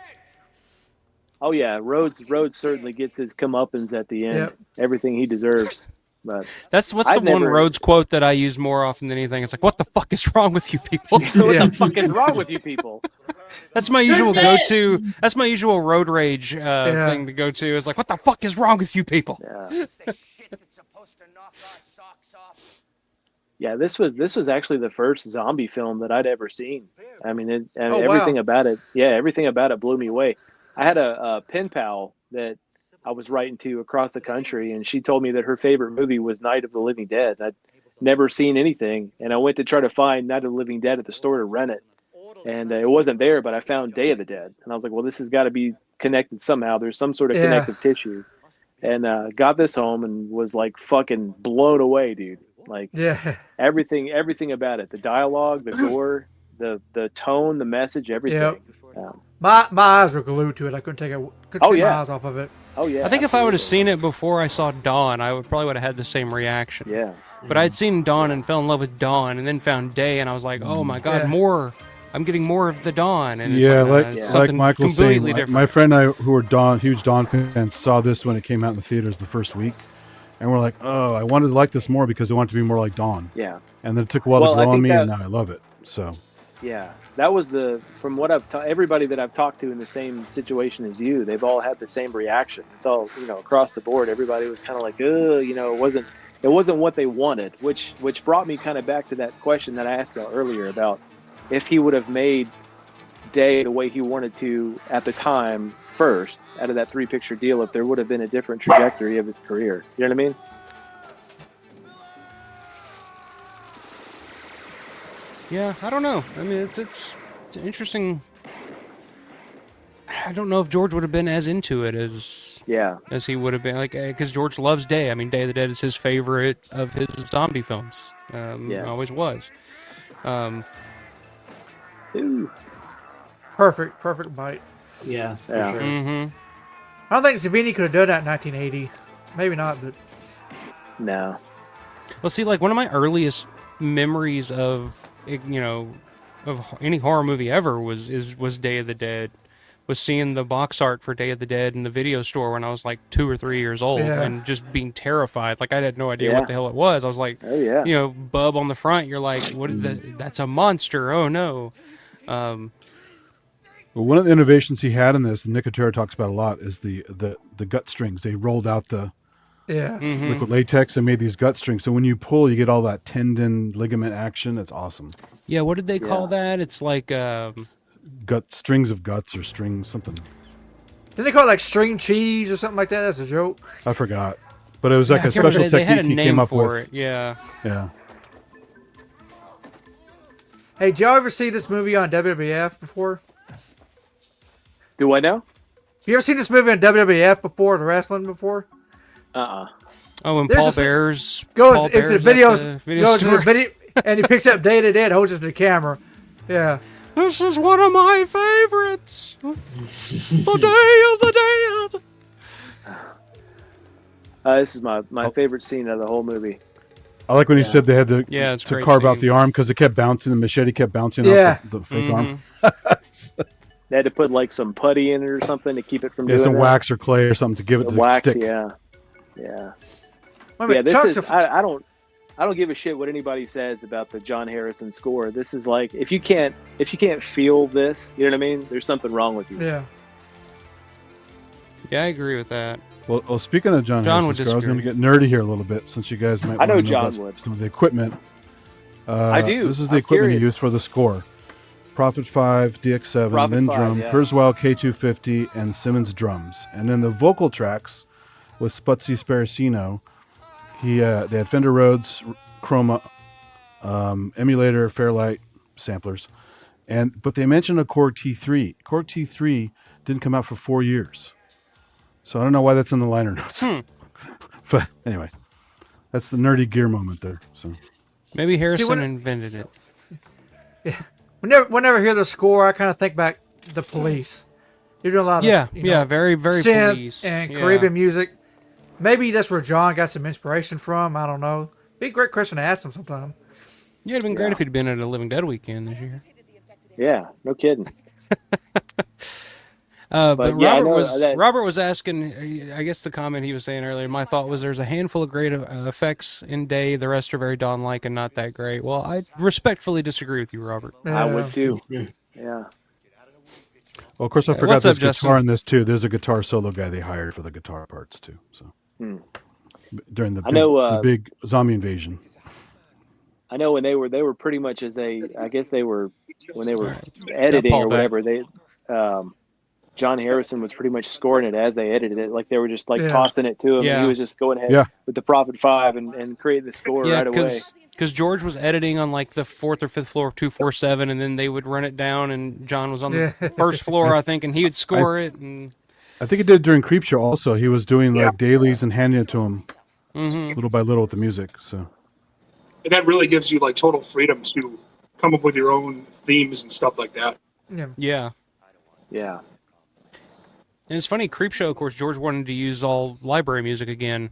Oh yeah, Rhodes certainly gets his comeuppance at the end. Yep. Everything he deserves. But what's the one Rhodes quote that I use more often than anything? It's like, "What the fuck is wrong with you people?" What the fuck is wrong with you people? That's my usual go-to. That's my usual road rage thing to go to. Is like, "What the fuck is wrong with you people?" Yeah, this was actually the first zombie film that I'd ever seen. I mean, everything about it. Yeah, everything about it blew me away. I had a pen pal that I was writing to across the country, and she told me that her favorite movie was Night of the Living Dead. I'd never seen anything, and I went to try to find Night of the Living Dead at the store to rent it, and it wasn't there, but I found Day of the Dead, and I was like, well, this has got to be connected somehow. There's some sort of connective tissue, and got this home and was like fucking blown away, dude. Like everything about it, the dialogue, the gore, the tone, the message, everything. Yep. My eyes were glued to it. I couldn't take my eyes off of it. Oh yeah. I think if I would have seen it before I saw Dawn, I would have had the same reaction. Yeah. But I'd seen Dawn and fell in love with Dawn, and then found Day, and I was like, oh my god, more. I'm getting more of the Dawn. And it's like Michael's saying, different. My friend and I, who were huge Dawn fans, saw this when it came out in the theaters the first week, and we're like, oh, I wanted to like this more because I wanted to be more like Dawn. Yeah. And then it took a while to grow on me, and now I love it. So. Yeah, that was from what everybody that I've talked to in the same situation as you, they've all had the same reaction. It's all, across the board. Everybody was kind of like, it wasn't what they wanted, which brought me kind of back to that question that I asked y'all earlier about if he would have made Day the way he wanted to at the time first out of that 3-picture deal, if there would have been a different trajectory of his career. You know what I mean? Yeah, I don't know. I mean, it's an interesting. I don't know if George would have been as into it as he would have been, like, because George loves Day. I mean, Day of the Dead is his favorite of his zombie films. Always was. Perfect bite. Yeah, for sure. Mm-hmm. I don't think Savini could have done that in 1980. Maybe not, but no. Well, see, like one of my earliest memories of of any horror movie ever was Day of the Dead. Was seeing the box art for Day of the Dead in the video store when I was like 2 or 3 years old, and just being terrified. Like I had no idea what the hell it was. I was like, Bub on the front. You're like, that's a monster. Oh no. Well, one of the innovations he had in this, and Nicotero talks about a lot, is the gut strings. They rolled out the liquid latex and made these gut strings. So when you pull, you get all that tendon ligament action. It's awesome. Yeah, what did they call that? It's like strings of guts or strings something. Didn't they call it like string cheese or something like that? That's a joke. I forgot, but it was like a special technique they had a he name came up for with. it. Yeah. Hey, did y'all ever see this movie on WWF before? Do I know? You ever seen this movie on WWF before, the wrestling before? Uh-uh. Oh, and Paul Bear's goes into the video store. And he picks up Day of the Dead, holds it to the camera. Yeah. This is one of my favorites. The Day of the Dead. This is my favorite scene of the whole movie. I like when he said they had to carve out the arm because it kept bouncing. The machete kept bouncing off the fake arm. They had to put like some putty in it or something to keep it from doing some that. wax or clay or something to give it the wax. stick. Yeah. I mean, This is I don't give a shit what anybody says about the John Harrison score. This is like if you can't feel this, you know what I mean? There's something wrong with you. Yeah. Yeah, I agree with that. Well, speaking of John Harrison score, I was going to get nerdy here a little bit since you guys might. I know want to John about would. some of the equipment. I do. This is the equipment he used for the score. Prophet 5, DX7, Landrum, Kurzweil K250, and Simmons drums. And then the vocal tracks with Sputzi Sparacino. They had Fender Rhodes, Chroma, emulator, Fairlight samplers, but they mentioned a Korg T3. Korg T3 didn't come out for 4 years, so I don't know why that's in the liner notes. But anyway, that's the nerdy gear moment there. So maybe Harrison invented it. Yeah. Whenever I hear the score, I kind of think back the Police. You're doing a lot of very very synth Police and Caribbean music. Maybe that's where John got some inspiration from. I don't know. Be a great question to ask him sometime. Yeah, it'd been great if he'd been at a Living Dead weekend this year. Yeah, no kidding. But Robert was asking, I guess the comment he was saying earlier, my thought was there's a handful of great effects in Day, the rest are very Dawn-like and not that great. Well, I respectfully disagree with you, Robert. I would too. Yeah. Well, of course, I forgot there's guitar in this too. There's a guitar solo guy they hired for the guitar parts too. So during the big zombie invasion. I know when they were pretty much when they were editing or whatever, they John Harrison was pretty much scoring it as they edited it. Like they were just tossing it to him. And he was just going ahead with the Prophet 5 and creating the score right away. Because George was editing on like the 4th or 5th floor of 247, and then they would run it down, and John was on the first floor, I think, and he would score it. And I think he did during Creepshow also. He was doing like dailies and handing it to him little by little with the music. So. And that really gives you like total freedom to come up with your own themes and stuff like that. Yeah. And it's funny, Creepshow, of course, George wanted to use all library music again.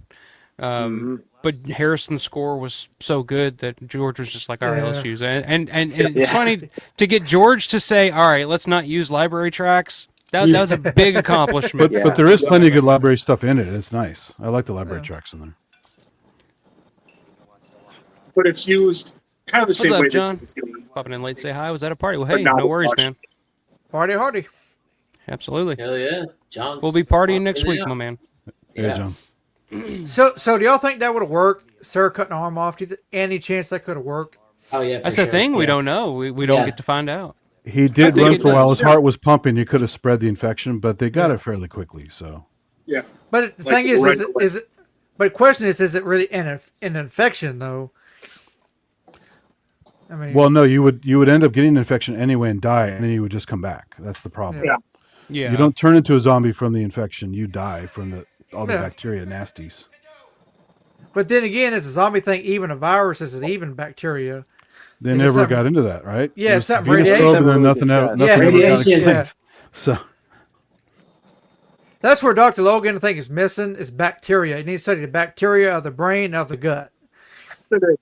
But Harrison's score was so good that George was just like, all right, let's use it. And it's funny to get George to say, all right, let's not use library tracks. That was a big accomplishment. But there is plenty of good library stuff in it. It's nice. I like the library tracks in there. But it's used kind of the same way. What's up, John? Popping in late to say hi. Was that a party? Well, hey, no worries, man. Party hardy. Absolutely. Hell yeah. John's we'll be partying next week, my man. Yeah, John. So do y'all think that would have worked? Sir cutting an arm off? Do you any chance that could have worked? Oh yeah, that's the thing. We don't know. We don't get to find out. He did run for a while. His heart was pumping. He could have spread the infection, but they got it fairly quickly. So yeah. But the thing is it? But the question is it really an infection though? I mean, well, no. You would end up getting an infection anyway and die, and then you would just come back. That's the problem. Yeah. You don't turn into a zombie from the infection. You die from all the bacteria nasties. But then again, is a zombie thing even a virus? Is it even bacteria? They never got into that, right? Yeah, it's something radiation. And then nothing radiation. Yeah. So that's where Dr. Logan, I think, is missing is bacteria. He needs to study the bacteria of the brain and of the gut.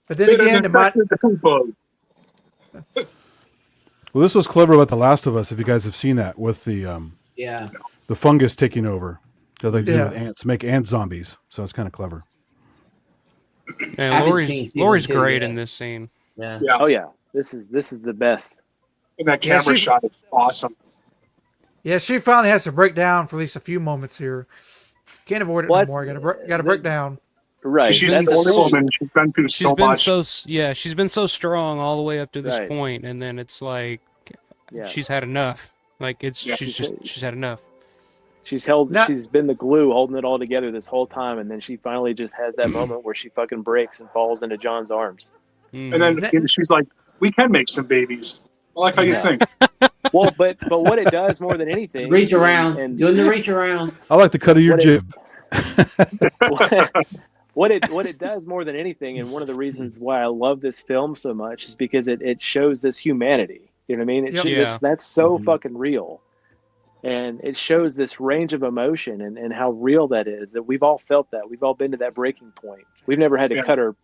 But then again, the people. Well, this was clever about The Last of Us. If you guys have seen that with the Yeah. the fungus taking over, so they do Yeah. with ants, make ant zombies. So it's kind of clever. And Haven't seen season Lori's 2 great yet. in this scene. Yeah. Oh yeah, this is the best. And that camera shot is awesome. Yeah, she finally has to break down for at least a few moments here. Can't avoid it Well, no more. Got to break down. Right. She's an that's older the thing. woman. She's been through so much. She's been so strong all the way up to this Right. point, and then it's like Yeah. she's had enough. Like Yeah. she's had enough. She's been the glue holding it all together this whole time, and then she finally just has that moment where she fucking breaks and falls into John's arms. And then she's like, "We can make some babies." I like how you think. Well, but what it does more than anything, Reach around. and Doing the reach around. I like the cut of your What jib. what it does more than anything, and one of the reasons why I love this film so much is because it shows this humanity. You know what I mean? That's so fucking real. And it shows this range of emotion and how real that is, that we've all felt that. We've all been to that breaking point. We've never had to cut our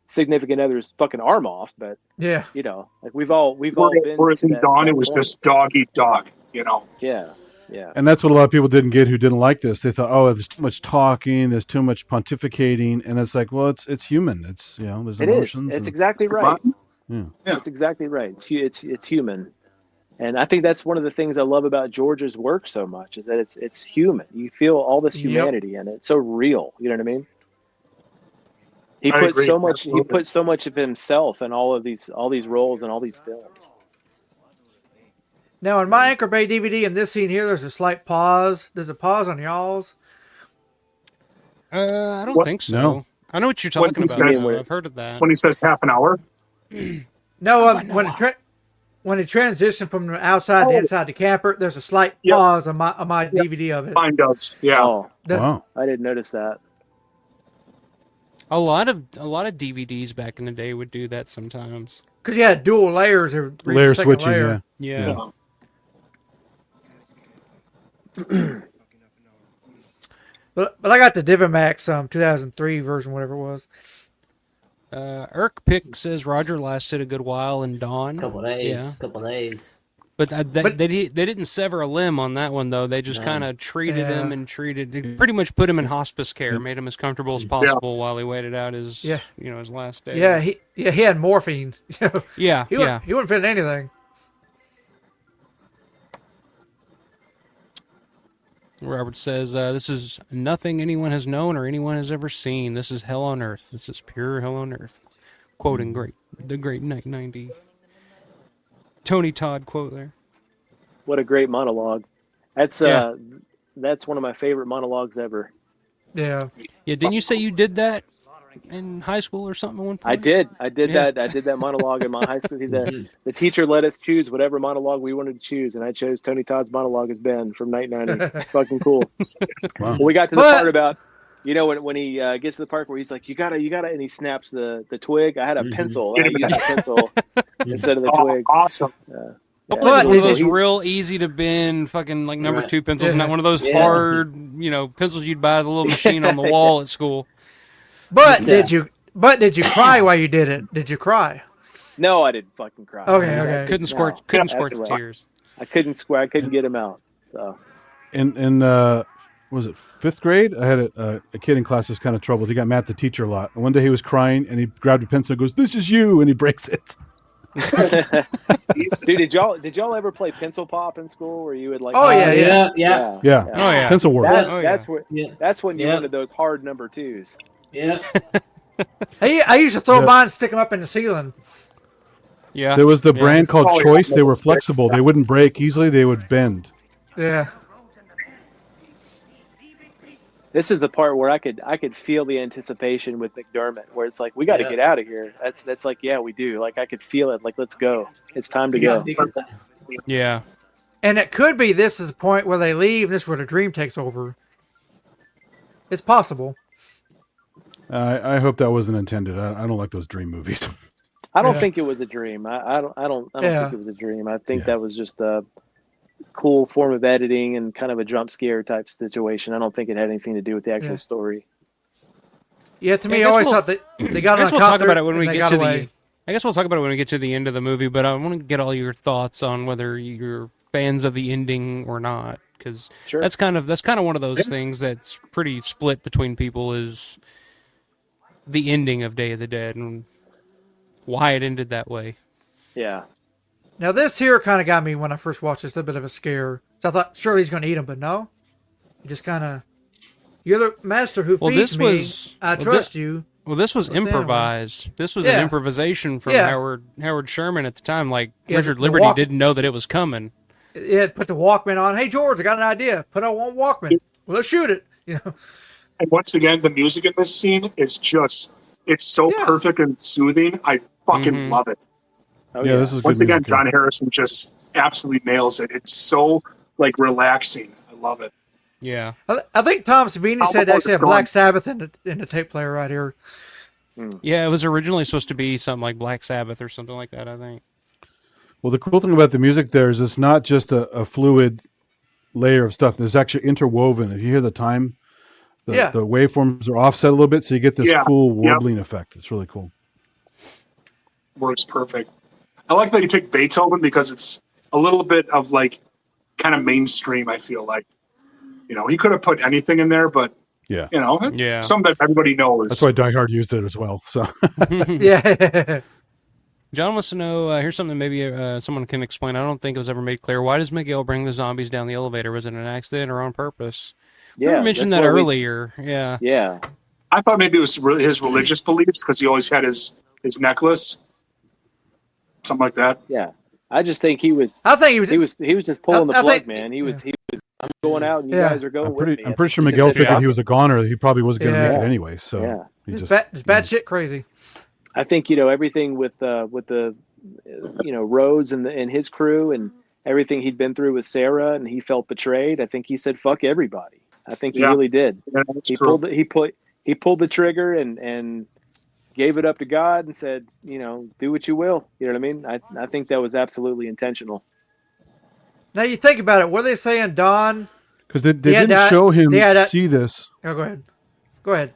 significant other's fucking arm off, but yeah, you know, like we've all been. Whereas in to that Dawn, it was point. just dog eat dog, you know. Yeah. And that's what a lot of people didn't get who didn't like this. They thought, oh, there's too much talking, there's too much pontificating, and it's like, well, it's human. It's there's emotions. It's exactly right. Yeah. It's exactly right. It's human. And I think that's one of the things I love about George's work so much is that it's human. You feel all this humanity in it. It's so real. You know what I mean? He put so much. Absolutely. He put so much of himself in all these roles and all these films. Now, in my Anchor Bay DVD, in this scene here, there's a slight pause. There's a pause on y'all's. I don't think so. No. I know what you're talking about. So I've heard of that. When he says half an hour. No, when it transitioned from the outside to inside the camper, there's a slight pause on my DVD of it. Mine does. Yeah. Oh, wow. I didn't notice that. A lot of DVDs back in the day would do that sometimes. Because you had dual layers of layer switching. Layer. Yeah. But I got the Divimax 2003 version, whatever it was. Irk Pick says Roger lasted a good while in Dawn. Couple days. But they didn't sever a limb on that one, though. They just kind of treated him and pretty much put him in hospice care, made him as comfortable as possible while he waited out his his last day. Yeah, he had morphine. He wouldn't fit in anything. Robert says, this is nothing anyone has known or anyone has ever seen. This is hell on earth. This is pure hell on earth. Quoting the great 90 Tony Todd quote there. What a great monologue. That's one of my favorite monologues ever. Yeah. Yeah, didn't you say you did that in high school or something at one point? I did that. I did that monologue in my high school. The teacher let us choose whatever monologue we wanted to choose, and I chose Tony Todd's monologue as Ben from 1990. Fucking cool. Wow. We got to the part about, when he gets to the part where he's like, you gotta, and he snaps the twig. I had a pencil. I used a pencil instead of the twig. Awesome. Hopefully it was one of those real easy to bend fucking like number 2 pencils, not one of those hard, pencils you'd buy at the little machine on the wall at school. But did you cry while you did it? Did you cry? No, I didn't fucking cry. Okay. Couldn't squirt the tears. I couldn't get them out. So. In was it 5th grade? I had a kid in class who's kind of troubled. He got mad at the teacher a lot. And one day he was crying and he grabbed a pencil and goes, "This is you," and he breaks it. Dude, did y'all ever play pencil pop in school where you would like? Oh yeah. Oh yeah. Pencil work. That's when you wanted those hard number 2s. Yeah. I used to throw mine and stick them up in the ceiling. Yeah. There was the brand called Choice. They were flexible. They wouldn't break easily. They would bend. Yeah. This is the part where I could feel the anticipation with McDermott, where it's like, we got to get out of here. That's like, yeah, we do. Like I could feel it. Like, let's go. It's time to go. Yeah. And it could be this is the point where they leave and this is where the dream takes over. It's possible. I hope that wasn't intended. I don't like those dream movies. I don't think it was a dream. I don't think it was a dream. I think that was just a cool form of editing and kind of a jump scare type situation. I don't think it had anything to do with the actual story. Yeah, to me, I always thought that they got on a we'll talk about copter it when we and they get got to away. the. I guess we'll talk about it when we get to the end of the movie, but I want to get all your thoughts on whether you're fans of the ending or not, because Sure. that's kind of one of those things that's pretty split between people, is the ending of Day of the Dead and why it ended that way. Yeah. Now, this here kind of got me when I first watched this, a bit of a scare. So I thought, surely he's going to eat him, but no. He just kind of, you're the master who feeds me. I trust you. Well, this was improvised. This was an improvisation from Howard Sherman at the time. Like, Richard Liberty didn't know that it was coming. Yeah, put the Walkman on. Hey, George, I got an idea. Put on one Walkman. Well, let's shoot it. You know. And once again, the music in this scene is it's so perfect and soothing. I fucking love it. Oh, yeah, this is once good again, music, John Harrison just absolutely nails it. It's so like relaxing. I love it. Yeah, I think Tom Savini said actually had Black Sabbath in the tape player right here. Yeah, it was originally supposed to be something like Black Sabbath or something like that, I think. Well, the cool thing about the music there is it's not just a fluid layer of stuff. There's actually interwoven. If you hear the time, the waveforms are offset a little bit, so you get this cool warbling effect. It's really cool. Works perfect. I like that you picked Beethoven because it's a little bit of like kind of mainstream, I feel like. You know, he could have put anything in there, but you know, it's something that everybody knows. That's why Die Hard used it as well. So yeah. John wants to know, here's something maybe someone can explain. I don't think it was ever made clear. Why does Miguel bring the zombies down the elevator? Was it an accident or on purpose? Yeah, we mentioned that earlier. Yeah. I thought maybe it was his religious beliefs because he always had his necklace. Something like that. Yeah. I just think he was he was just pulling the plug, man. He was I'm going out and you guys are going with me. I'm pretty sure Miguel figured he was a goner. He probably wasn't going to make it anyway. So it's bad shit crazy. I think, everything with the Rhodes and his crew and everything he'd been through with Sarah, and he felt betrayed. I think he said fuck everybody. I think he really did. Yeah, he pulled the trigger and gave it up to God and said, do what you will. You know what I mean? I think that was absolutely intentional. Now you think about it. What are they saying, Don? Because they didn't show him see this. Oh, go ahead. Go ahead.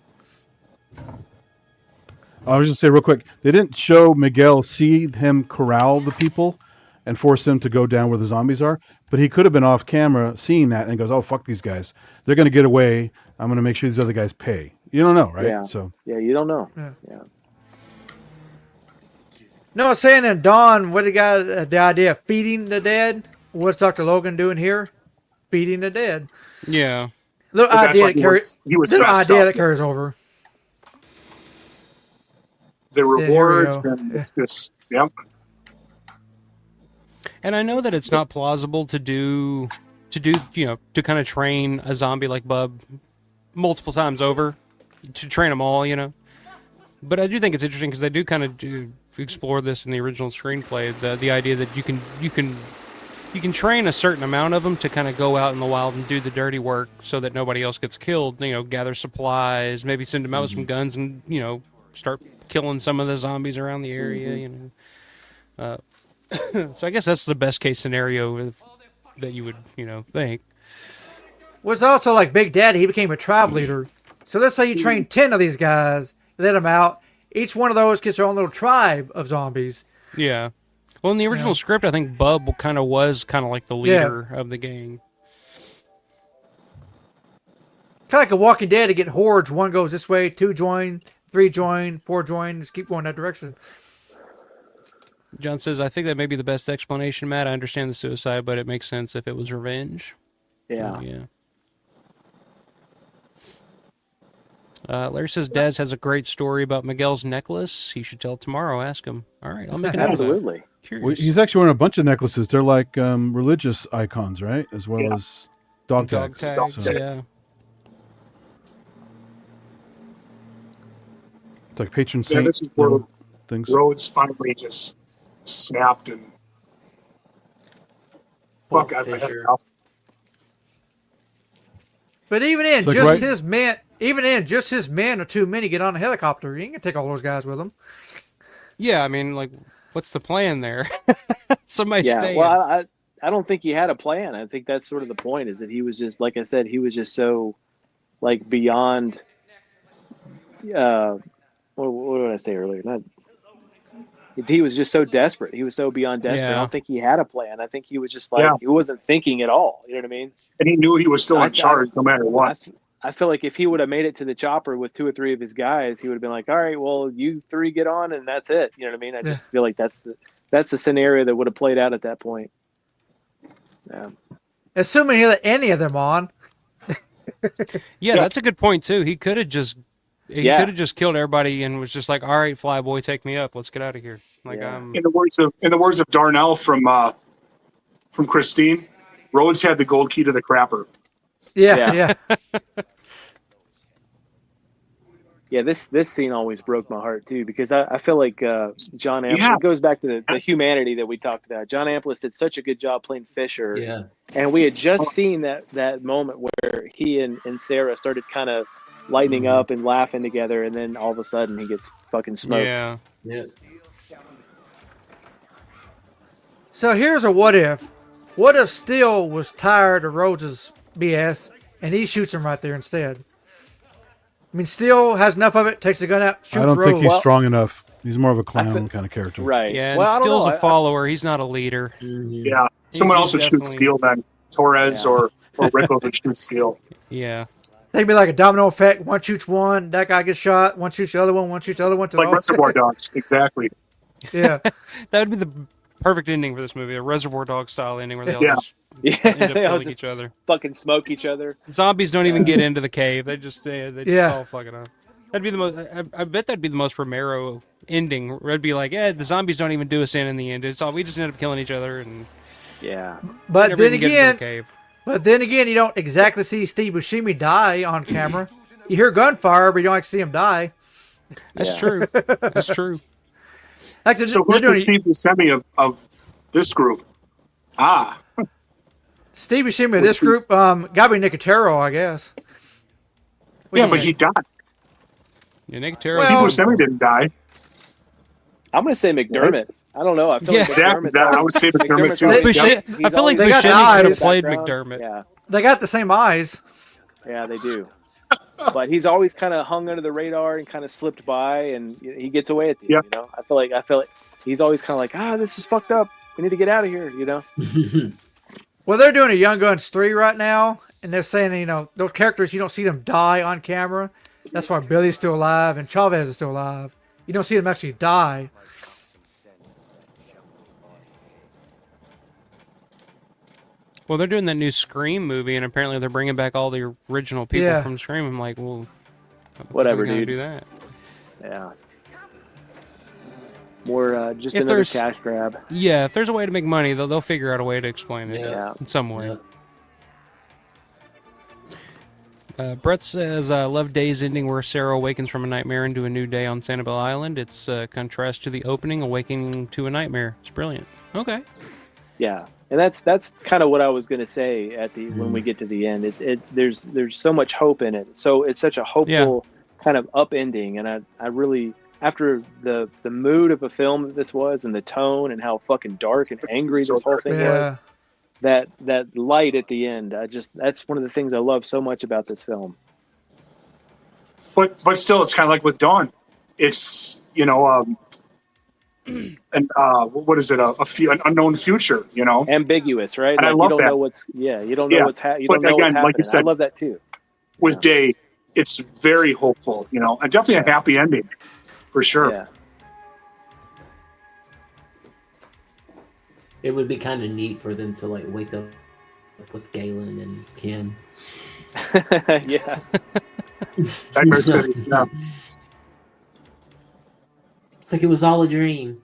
I was just say real quick. They didn't show Miguel see him corral the people and force them to go down where the zombies are. But he could have been off camera seeing that and goes, "Oh, fuck these guys. They're going to get away. I'm going to make sure these other guys pay." You don't know, right? Yeah. So you don't know. Yeah. No, I'm saying in Dawn, what he got the idea of feeding the dead. What's Dr. Logan doing here? Feeding the dead. Yeah. Little idea that carries over. The rewards and it's just And I know that it's not plausible to kind of train a zombie like Bub multiple times over, to train them all, But I do think it's interesting because they do kind of explore this in the original screenplay, the idea that you can train a certain amount of them to kind of go out in the wild and do the dirty work so that nobody else gets killed, gather supplies, maybe send them out with some guns and, start killing some of the zombies around the area, So I guess that's the best case scenario that you would, think. Well, it's also like Big Daddy. He became a tribe leader. So let's say you train 10 of these guys, let them out. Each one of those gets their own little tribe of zombies. Yeah. Well, in the original script, I think Bub was like the leader of the gang. Kind of like a Walking Dead to get hordes. One goes this way, 2 join, 3 join, 4 join. Just keep going that direction. John says, I think that may be the best explanation, Matt. I understand the suicide, but it makes sense if it was revenge. Yeah. Larry says, Daz has a great story about Miguel's necklace. He should tell it tomorrow. Ask him. All right, I'll make a note of that. Absolutely. Curious. Well, he's actually wearing a bunch of necklaces. They're like religious icons, right? As well as dog tags. Yeah. It's like patron saint. This is where things. Rhodes finally just snapped and fuck out of my head. But even in like just his men or too many get on a helicopter. He ain't gonna take all those guys with him. Yeah, I mean, what's the plan there? Somebody stay. Well, I don't think he had a plan. I think that's sort of the point, is that he was just, like I said, he was just so beyond what did I say earlier? He was just so desperate. He was so beyond desperate. Yeah. I don't think he had a plan. I think he was just like, he wasn't thinking at all. You know what I mean? And he knew he was still in charge no matter what. I feel like if he would have made it to the chopper with 2 or 3 of his guys, he would have been like, all right, well, you 3 get on and that's it. You know what I mean? I just feel like that's the scenario that would have played out at that point. Yeah. Assuming he let any of them on. Yeah, that's a good point too. He could have just killed everybody and was just like, "All right, Flyboy, take me up. Let's get out of here." Like, in the words of Darnell from Christine, Rhodes had the gold key to the crapper. Yeah. Yeah, this scene always broke my heart too, because I feel like John Amplis, it goes back to the humanity that we talked about. John Amplis did such a good job playing Fisher. Yeah. And we had just seen that moment where he and Sarah started kind of lightening up and laughing together, and then all of a sudden he gets fucking smoked. Yeah. So here's a what if. What if Steele was tired of Rhodes' BS and he shoots him right there instead? I mean, Steele has enough of it, takes the gun out, shoots I don't Rhodes. think he's strong enough. He's more of a clown kind of character. Right. Yeah, and Steele's a follower. He's not a leader. Yeah. Someone else would shoot Steele then. Torres or Rickles would shoot Steele. Yeah. They'd be like a domino effect. One shoots one, that guy gets shot. One shoots the other one shoots the other one. Like Reservoir Dogs. Exactly. Yeah. That would be the perfect ending for this movie, a Reservoir Dog style ending where they all just end up killing each other. Fucking smoke each other. Zombies don't even get into the cave. They just all fucking up. That'd be the most. I bet that'd be the most Romero ending. It'd be like, the zombies don't even do us in the end. It's all we just end up killing each other and But then again, you don't exactly see Steve Buscemi die on camera. You hear gunfire, but you don't actually see him die. That's true. That's true. Actually, so who's the Steve Buscemi of this group? Steve Buscemi of this group, gotta be Nicotero, I guess. But he died. Yeah, Nicotero. Steve Buscemi didn't die. I'm gonna say McDermott. I don't know. I feel like exactly. I would say McDermott too. I feel like Buscemi could have played McDermott. Yeah. They got the same eyes. Yeah, they do. But he's always kind of hung under the radar and kind of slipped by, and he gets away at the end. You know, I feel like he's always kind of like, this is fucked up. We need to get out of here. You know. Well, they're doing a Young Guns 3 right now, and they're saying, those characters, you don't see them die on camera. That's why Billy's still alive and Chavez is still alive. You don't see them actually die. Well, they're doing that new Scream movie, and apparently they're bringing back all the original people from Scream. I'm like, well, whatever, dude. Do that. Yeah. More just another cash grab. Yeah, if there's a way to make money, they'll figure out a way to explain it in some way. Brett says, love Day's ending where Sarah awakens from a nightmare into a new day on Sanibel Island. It's a contrast to the opening, awakening to a nightmare. It's brilliant. Okay. Yeah. And that's kind of what I was going to say at when we get to the end. There's so much hope in it. So it's such a hopeful kind of upending. And I really, after the mood of a film that this was and the tone and how fucking dark and angry this whole thing was, that light at the end, that's one of the things I love so much about this film. But still, it's kind of like with Dawn. It's, and what is it? An unknown future, ambiguous, right? And like I love you don't that. know what's you don't know what's happening. Like you said, I love that too. With Day, it's very hopeful, and definitely a happy ending for sure. Yeah. It would be kind of neat for them to wake up with Galen and Kim. Yeah. Nightmare City. Yeah. It's like it was all a dream.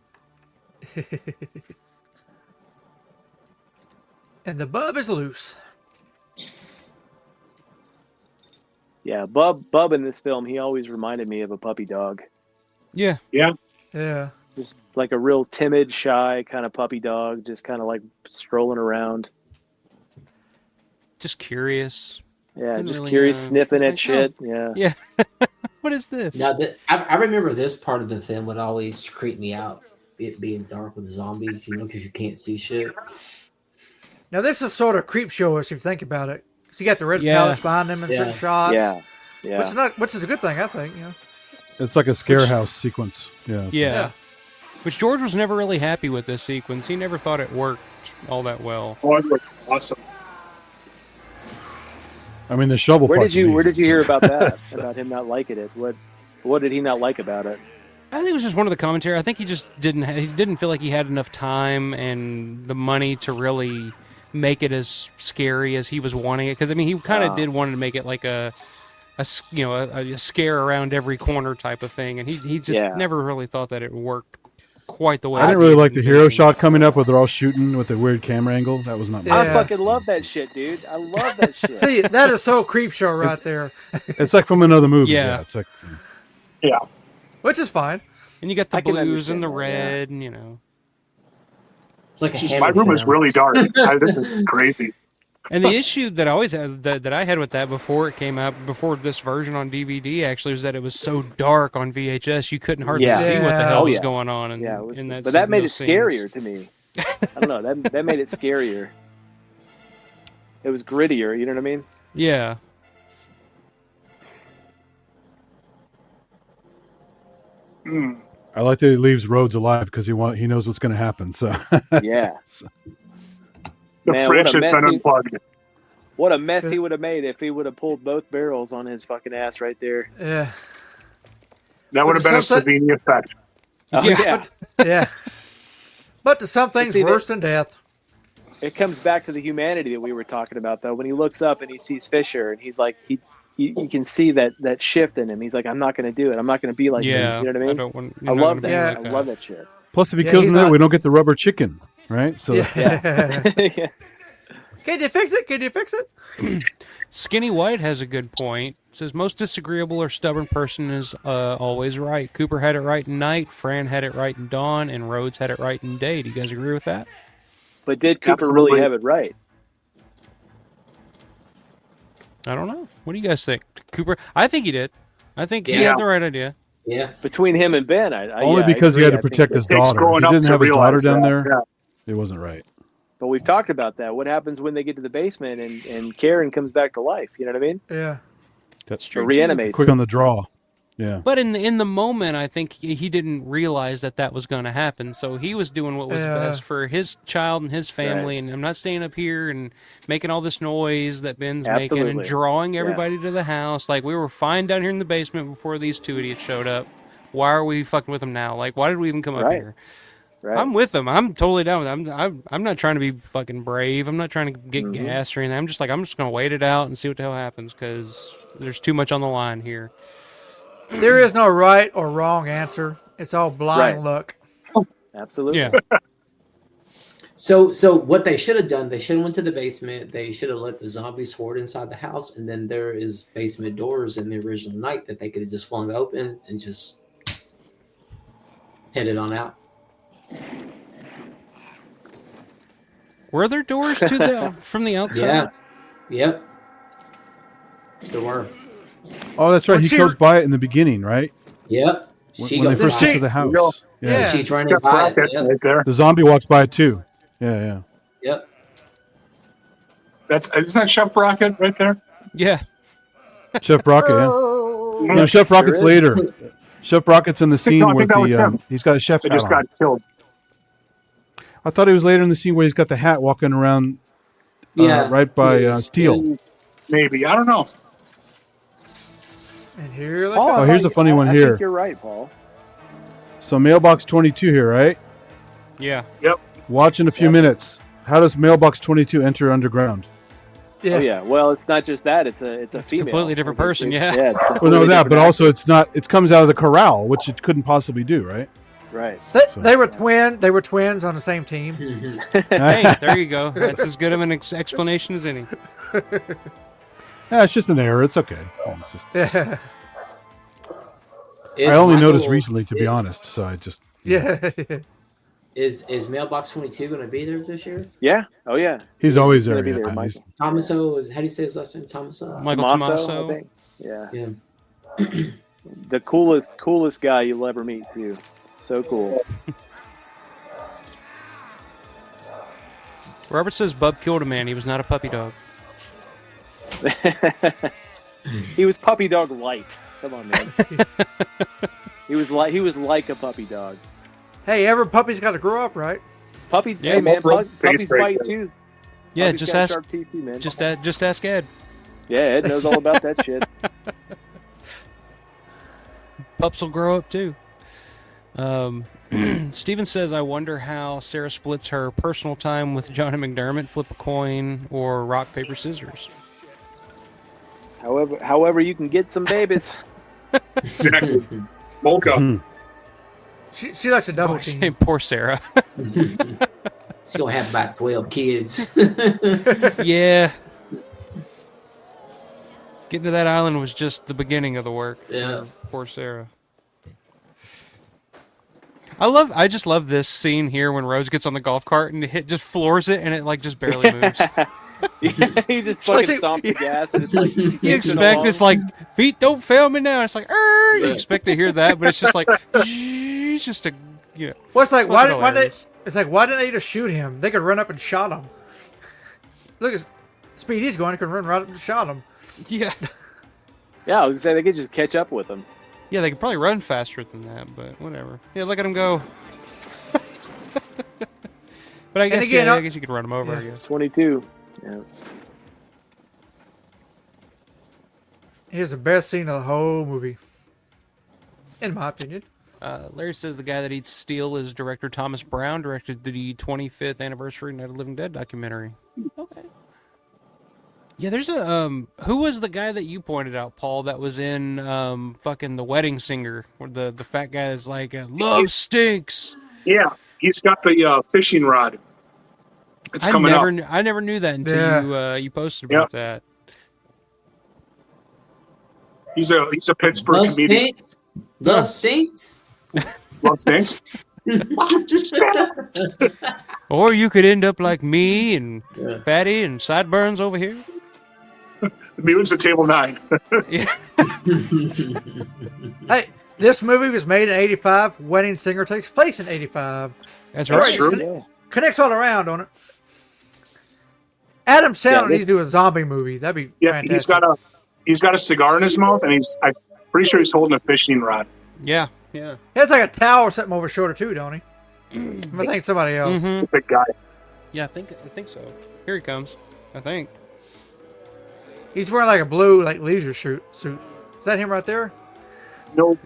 And the bub is loose. Yeah, Bub in this film, he always reminded me of a puppy dog. Yeah. Yeah. Yeah. Just like a real timid, shy kind of puppy dog, just kind of like strolling around. Just curious. Yeah, Didn't just really, curious, sniffing at like, shit. Yeah. What is this? Now, I remember this part of the film would always creep me out, it being dark with zombies, because you can't see shit. Now, this is sort of creep show-ish if you think about it. So you got the red pallets behind them in certain shots. Yeah. Yeah. Which is a good thing, I think. It's like a scare house sequence. Yeah. Yeah. Which George was never really happy with this sequence. He never thought it worked all that well. Oh, it looks awesome. I mean, the shovel. Where part's did you amazing. hear about that? About him not liking it? What did he not like about it? I think it was just one of the commentary. I think he just didn't feel like he had enough time and the money to really make it as scary as he was wanting it. Because I mean, he kind of did want to make it like a scare around every corner type of thing, and he just never really thought that it worked quite the way. I didn't really like the hero shot coming up where they're all shooting with the weird camera angle. That was not. I fucking love that shit, dude. I love that shit. See, that is so creep show right there. It's like from another movie. Yeah. It's like. Yeah. Which is fine. And you got the I can blues and the understand that, red, and you know. It's like My room is really dark. This is crazy. And the issue that I always had that I had with that before it came out, before this version on DVD, actually, was that it was so dark on VHS you couldn't hardly see what the hell was going on. In that, but that made it scenes. scarier to me. I don't know. That made it scarier. It was grittier. You know what I mean? Yeah. I like that he leaves Rhodes alive because he knows what's going to happen. So yeah. The fridge has been unplugged. What a mess he would have made if he would have pulled both barrels on his fucking ass right there. Yeah. That would have been a Savini effect. Yeah. Yeah. But to some things, worse than death. It comes back to the humanity that we were talking about, though. When he looks up and he sees Fisher, and he's like, you can see that shift in him. He's like, I'm not going to do it. I'm not going to be like him. You know what I mean? I love that. Yeah. I love that shit. Plus, if he kills him, we don't get the rubber chicken, right? So Yeah. Can you fix it? Can you fix it? Skinny White has a good point. It says, most disagreeable or stubborn person is always right. Cooper had it right in night, Fran had it right in dawn, and Rhodes had it right in day. Do you guys agree with that? But did Cooper really have it right? I don't know. What do you guys think? Cooper? I think he did. I think he had the right idea. Yeah. Between him and Ben, only because he had to protect his daughter. If he didn't have his daughter down there, it wasn't right. But we've talked about that. What happens when they get to the basement and Karen comes back to life? You know what I mean? Yeah. That's true. Reanimates. Quick on the draw. Yeah. But in the moment, I think he didn't realize that was going to happen. So he was doing what was best for his child and his family. Right. And I'm not staying up here and making all this noise that Ben's making and drawing everybody to the house. Like, we were fine down here in the basement before these two idiots showed up. Why are we fucking with them now? Like, why did we even come up here? Right. I'm with them. I'm totally down with them. I'm not trying to be fucking brave. I'm not trying to get gas or anything. I'm just going to wait it out and see what the hell happens because there's too much on the line here. There is no right or wrong answer. It's all blind luck. Absolutely. Yeah. So what they should have done, they should have went to the basement. They should have let the zombies horde inside the house, and then there is basement doors in the original night that they could have just flung open and just headed on out. Were there doors to from the outside? Yeah. Yep. There were. Oh, that's right. He goes by it in the beginning, right? Yep. When they first get to the house. Yeah. She's running by it. Yep. Right there. The zombie walks by it too. Yeah. Yep. Isn't that Chef Brockett right there? Yeah. Chef Brockett, yeah. No, Chef Brockett's later. Chef Brockett's in the scene where he's got a chef's hat just got killed. I thought he was later in the scene where he's got the hat walking around right by Steele. Maybe. I don't know. And here they come. Oh, here's a funny one I here. think you're right, Paul. So mailbox 22 here, right? Yeah. Yep. Watch in a few minutes. How does mailbox 22 enter underground? Yeah. Oh yeah. Well, it's not just that. It's a female. Completely different person. Yeah. Well, no, that, but also it's not. It comes out of the corral, which it couldn't possibly do, right? Right. They were They were twins on the same team. Hey, there you go. That's as good of an explanation as any. Yeah, it's just an error. It's okay. It's just, I only noticed recently, to be honest. So I just Is mailbox 22 going to be there this year? Yeah. Oh yeah. He's always there. Be there, Tomaso is, how do you say his last name? Tomaso. Michael Tomaso. I think. Yeah. The coolest guy you'll ever meet too. So cool. Robert says Bub killed a man. He was not a puppy dog. He was puppy dog light. Come on, man. He was like a puppy dog. Hey, every puppy's got to grow up, right? Puppy, Yeah, hey man, both puppies break bite there. too. Yeah, Puppies just got ask. sharp teeth too, man. Just ask Ed. Yeah, Ed knows all about that shit. Pups will grow up too. Steven says, I wonder how Sarah splits her personal time with Johnny McDermott, flip a coin, or rock, paper, scissors. However, you can get some babies. Exactly. Mocha. She likes a double team. Poor Sarah. She's gonna have about 12 kids. Yeah. Getting to that island was just the beginning of the work. Yeah. Poor Sarah. I just love this scene here when Rose gets on the golf cart and just floors it and it like just barely moves. He just fucking stomps the gas. And it's like, You expect it's like feet don't fail me now. It's like you expect to hear that, but it's just like it's just a Well, it's like why didn't they just shoot him? They could run up and shot him. Look at speed he's going. They could run right up and shot him. Yeah. Yeah, I was gonna say they could just catch up with him. Yeah, they could probably run faster than that, but whatever. Yeah, look at him go. But I guess again, I guess you could run him over. yeah. I guess. 22. Yeah. Here's the best scene of the whole movie, in my opinion. Larry says the guy that eats steel is director Thomas Brown, directed the 25th anniversary Night of the Living Dead documentary. Okay. Yeah, there's a who was the guy that you pointed out, Paul, that was in fucking The Wedding Singer, where the fat guy is like love stinks. Yeah, he's got the fishing rod. It's coming up. I never knew that until you posted about that. He's a Pittsburgh Love comedian. stinks. Love stinks. Love stinks. Or you could end up like me and fatty and sideburns over here. The mutants at table 9. Yeah. Hey, this movie was made in '85. Wedding Singer takes place in '85. That's true. Connects all around on it. Adam Sandler needs to do a zombie movie. That'd be fantastic. He's got a cigar in his mouth, and I'm pretty sure he's holding a fishing rod. Yeah, yeah. He has like a towel or something over his shoulder too, don't he? I think somebody else. He's a big guy. Yeah, I think so. Here he comes. I think. He's wearing like a blue like leisure suit. Is that him right there? No.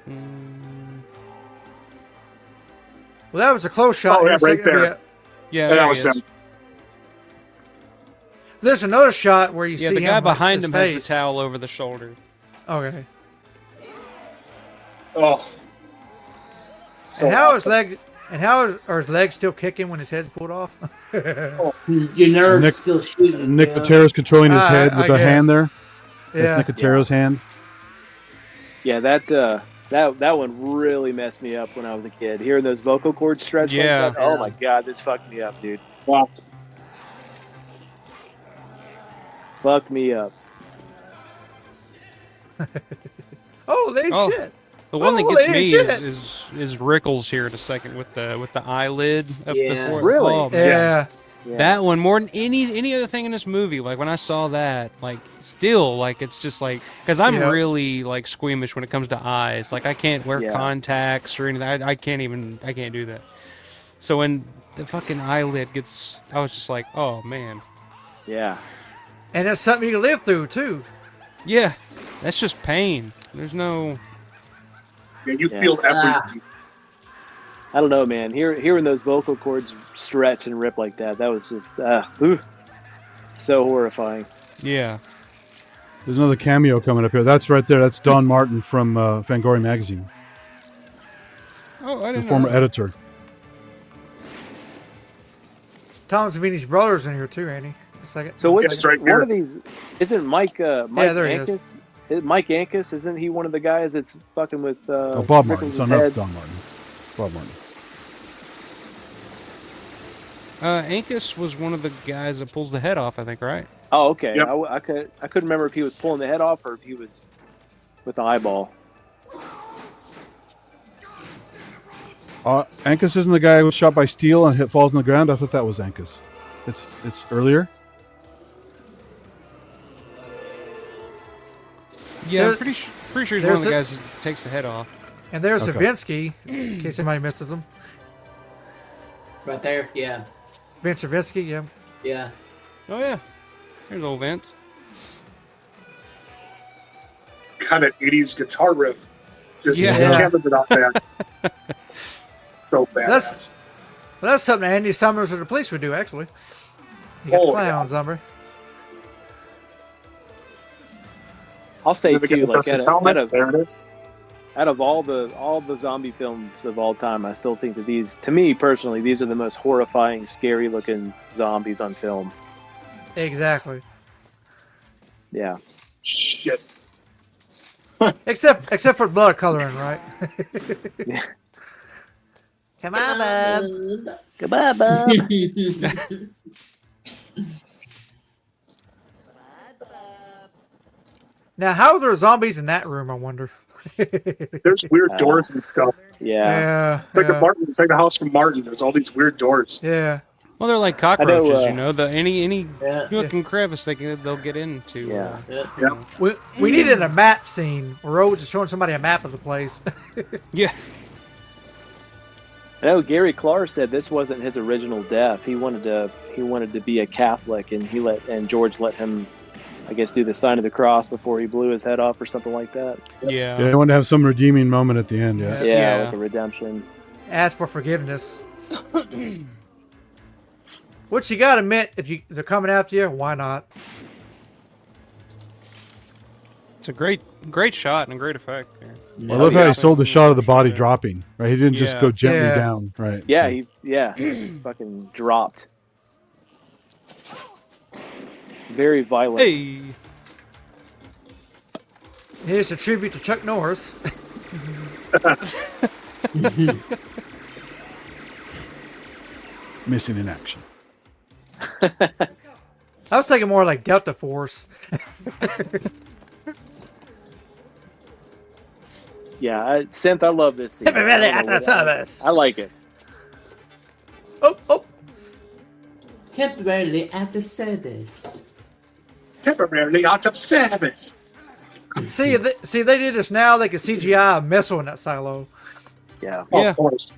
Well, that was a close shot. Oh, yeah, Here's right second- there. Yeah, that there was he is. him. There's another shot where you Yeah, see the guy him, behind his him has face. the towel over the shoulder. Okay. Oh. So And how awesome. are his legs still kicking when his head's pulled off? Your nerves still shooting. Nick Patero's controlling his head with the hand there. Yeah. That's Nick Patero's hand. Yeah, that one really messed me up when I was a kid. Hearing those vocal cords stretch like that. Oh my god, this fucked me up, dude. Wow. Fucked me up. Holy shit! The one that Holy gets me shit. is Rickles here in a second with the eyelid up the Yeah. forehead. Really? Oh, man. Yeah. That one more than any other thing in this movie. Like when I saw that, like still like it's just like because I'm Yeah. really like squeamish when it comes to eyes. Like I can't wear contacts or anything. I can't do that. So when the fucking eyelid gets, I was just like, oh man. Yeah. And that's something you can live through too. Yeah, that's just pain. There's no. Yeah, you feel everything. I don't know, man. Hearing those vocal cords stretch and rip like that was just so horrifying. Yeah. There's another cameo coming up here. That's right there. That's Don Martin from Fangoria magazine. Oh, I The didn't former know. editor. Tom Savini's brother's in here too, Andy. A second. So which it's right one here. of these isn't Mike there he Ankus? Mike Ankus, isn't he one of the guys that's fucking with Bob Martin. Rickles' So not head? Don Martin. Bob Martin. Ankus was one of the guys that pulls the head off, I think, right? Oh, okay. Yep. I couldn't remember if he was pulling the head off or if he was with the eyeball. Ankus isn't the guy who was shot by steel and falls on the ground. I thought that was Ankus. It's earlier. Yeah, I'm pretty sure he's one of the guys that takes the head off. And there's Savinsky, in case somebody misses him. Right there, yeah. Vince Savinsky, yeah. Yeah. Oh yeah, there's old Vince. Kind of 80s guitar riff. Just Yeah. can't live without that. So badass. That's something Andy Summers of the Police would do, actually. You got clowns, hombre. I'll say Then they get too, the like person's helmet, there it is. out of all the zombie films of all time, I still think that these, to me personally, these are the most horrifying, scary looking zombies on film. Exactly. Yeah. Shit. Except for blood coloring, right? Come on, bub. Goodbye, bub. Now, how are there zombies in that room, I wonder? There's weird doors and stuff. Yeah. It's like it's like the house from Martin. There's all these weird doors. Yeah. Well, they're like cockroaches, I know, you know. Any looking crevice they'll get into. Yeah. We needed a map scene where Rhodes is showing somebody a map of the place. Yeah. I know Gary Clark said this wasn't his original death. He wanted to be a Catholic, and George let him, I guess, do the sign of the cross before he blew his head off or something like that. Yeah. Yeah, I wanted to have some redeeming moment at the end. Yeah. Yeah, like a redemption. Ask for forgiveness. Which you gotta admit, if they're coming after you, why not? It's a great shot and a great effect. I love how he sold the shot of the body dropping. Right, he didn't just go gently down. Right. Yeah, he fucking dropped. Very violent. Hey. Here's a tribute to Chuck Norris. Missing in action. I was thinking more like Delta Force. Yeah, Synth, I love this scene. Really at the service. I like it. Oh. Temporarily at the service. Temporarily out of service. See, they did this now. They could CGI a missile in that silo. Yeah. Oh, of course.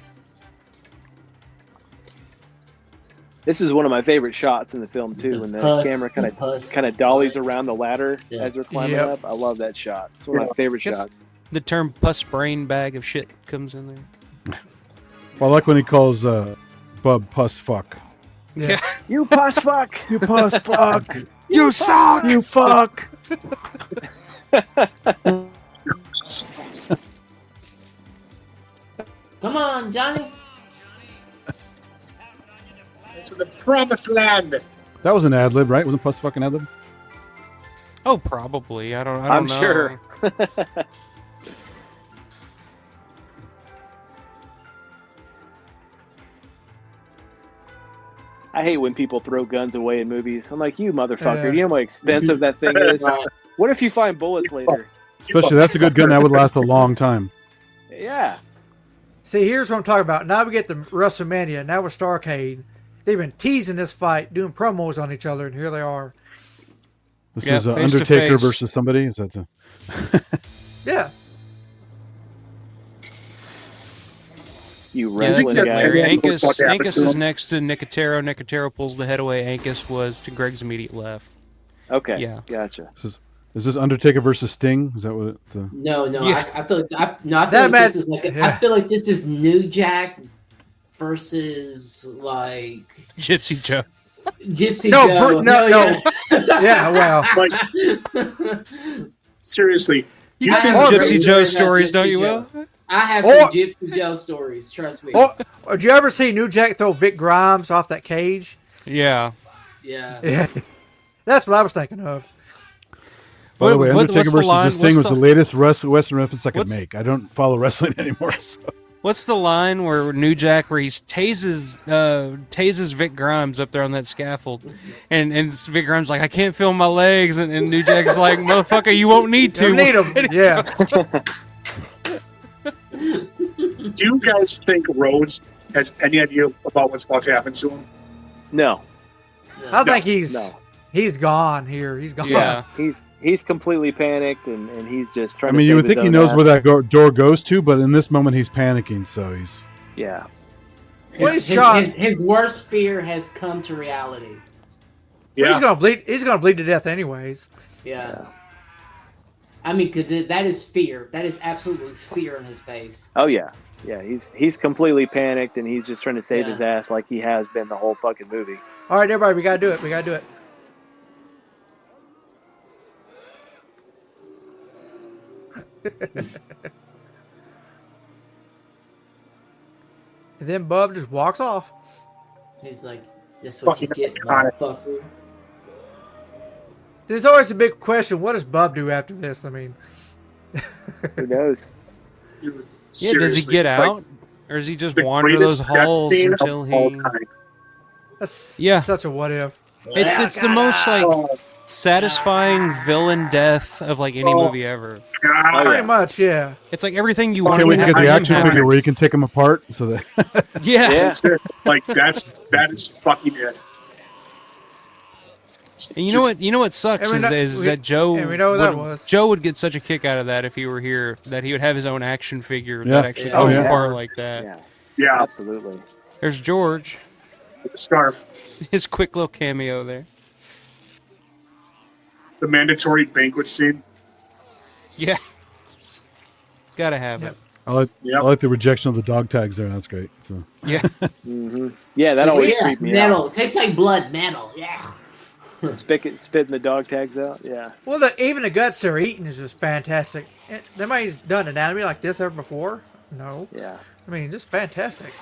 This is one of my favorite shots in the film too, when the camera kind of dollies around the ladder as they're climbing up. I love that shot. It's one of my favorite shots. The term "puss brain bag of shit" comes in there. Well, I like when he calls Bub puss fuck. Yeah. You puss fuck. You puss fuck. You suck. You fuck. Come on, Johnny. To the promised land. That was an ad lib, right? Wasn't puss fucking ad lib? Oh, probably. I don't I'm know. sure. I hate when people throw guns away in movies. I'm like, you motherfucker. You know how expensive that thing is? What if you find bullets later? Especially, that's a good gun. That would last a long time. Yeah. See, here's what I'm talking about. Now we get to WrestleMania. Now we're Starrcade. They've been teasing this fight, doing promos on each other, and here they are. This is Undertaker versus somebody. Is that the? Yeah. You wrestling guy. Ankus is next to Nicotero. Nicotero pulls the head away. Ankus was to Greg's immediate left. Okay. Yeah. Gotcha. Is this Undertaker versus Sting? Is that what it? No. Yeah. I feel like this is like I feel like this is New Jack versus like Gypsy Joe. Gypsy Joe. No. Yeah, well. Like, seriously. You got some Gypsy Joe stories, don't you, Will? I have some Gypsy Joe stories, trust me. Did you ever see New Jack throw Vic Grimes off that cage? Yeah. Yeah. That's what I was thinking of. By the way, Undertaker versus Sting was the latest Western reference I could make. I don't follow wrestling anymore. So. What's the line where New Jack, where he tases Vic Grimes up there on that scaffold, and Vic Grimes like, I can't feel my legs, and New Jack's like, motherfucker, you won't need to. You need them. Yeah. Do you guys think Rhodes has any idea about what's about to happen to him? No. I think he's he's gone here. He's gone. Yeah. He's completely panicked, and he's just trying I to mean, save you would his think he own knows ass. where that door goes to, but in this moment he's panicking, so he's. Yeah. Well, he's shot. His worst fear has come to reality. Well, he's gonna bleed. He's gonna bleed to death anyways. Yeah. I mean, because that is fear. That is absolutely fear in his face. Oh yeah. Yeah, he's completely panicked, and he's just trying to save his ass like he has been the whole fucking movie. All right, everybody, we gotta do it. We gotta do it. And then Bub just walks off. He's like, "This is what you get, motherfucker." There's always a big question: what does Bub do after this? I mean, who knows? Yeah, does he get out, or does he just wander those halls until he? That's such a what if. It's the most like satisfying villain death of like any movie ever. Pretty much, yeah. It's like everything you Okay, want. we can get the action figure where you can take them apart, so that. Yeah. Like that is fucking it. And you know what sucks is that Joe. And we know what that was. Joe would get such a kick out of that if he were here. That he would have his own action figure Yeah. that actually comes apart like that. Yeah, absolutely. There's George. With the scarf. His quick little cameo there. The mandatory banquet scene. Yeah. Gotta have it. I like the rejection of the dog tags there. That's great. So. Yeah. Mm-hmm. Yeah, that always creeped me metal. out. Tastes like blood. Metal. Yeah. Spitting the dog tags out. Yeah. Well, even the guts they're eating is just fantastic. Nobody's done anatomy like this ever before. No. Yeah. I mean, just fantastic.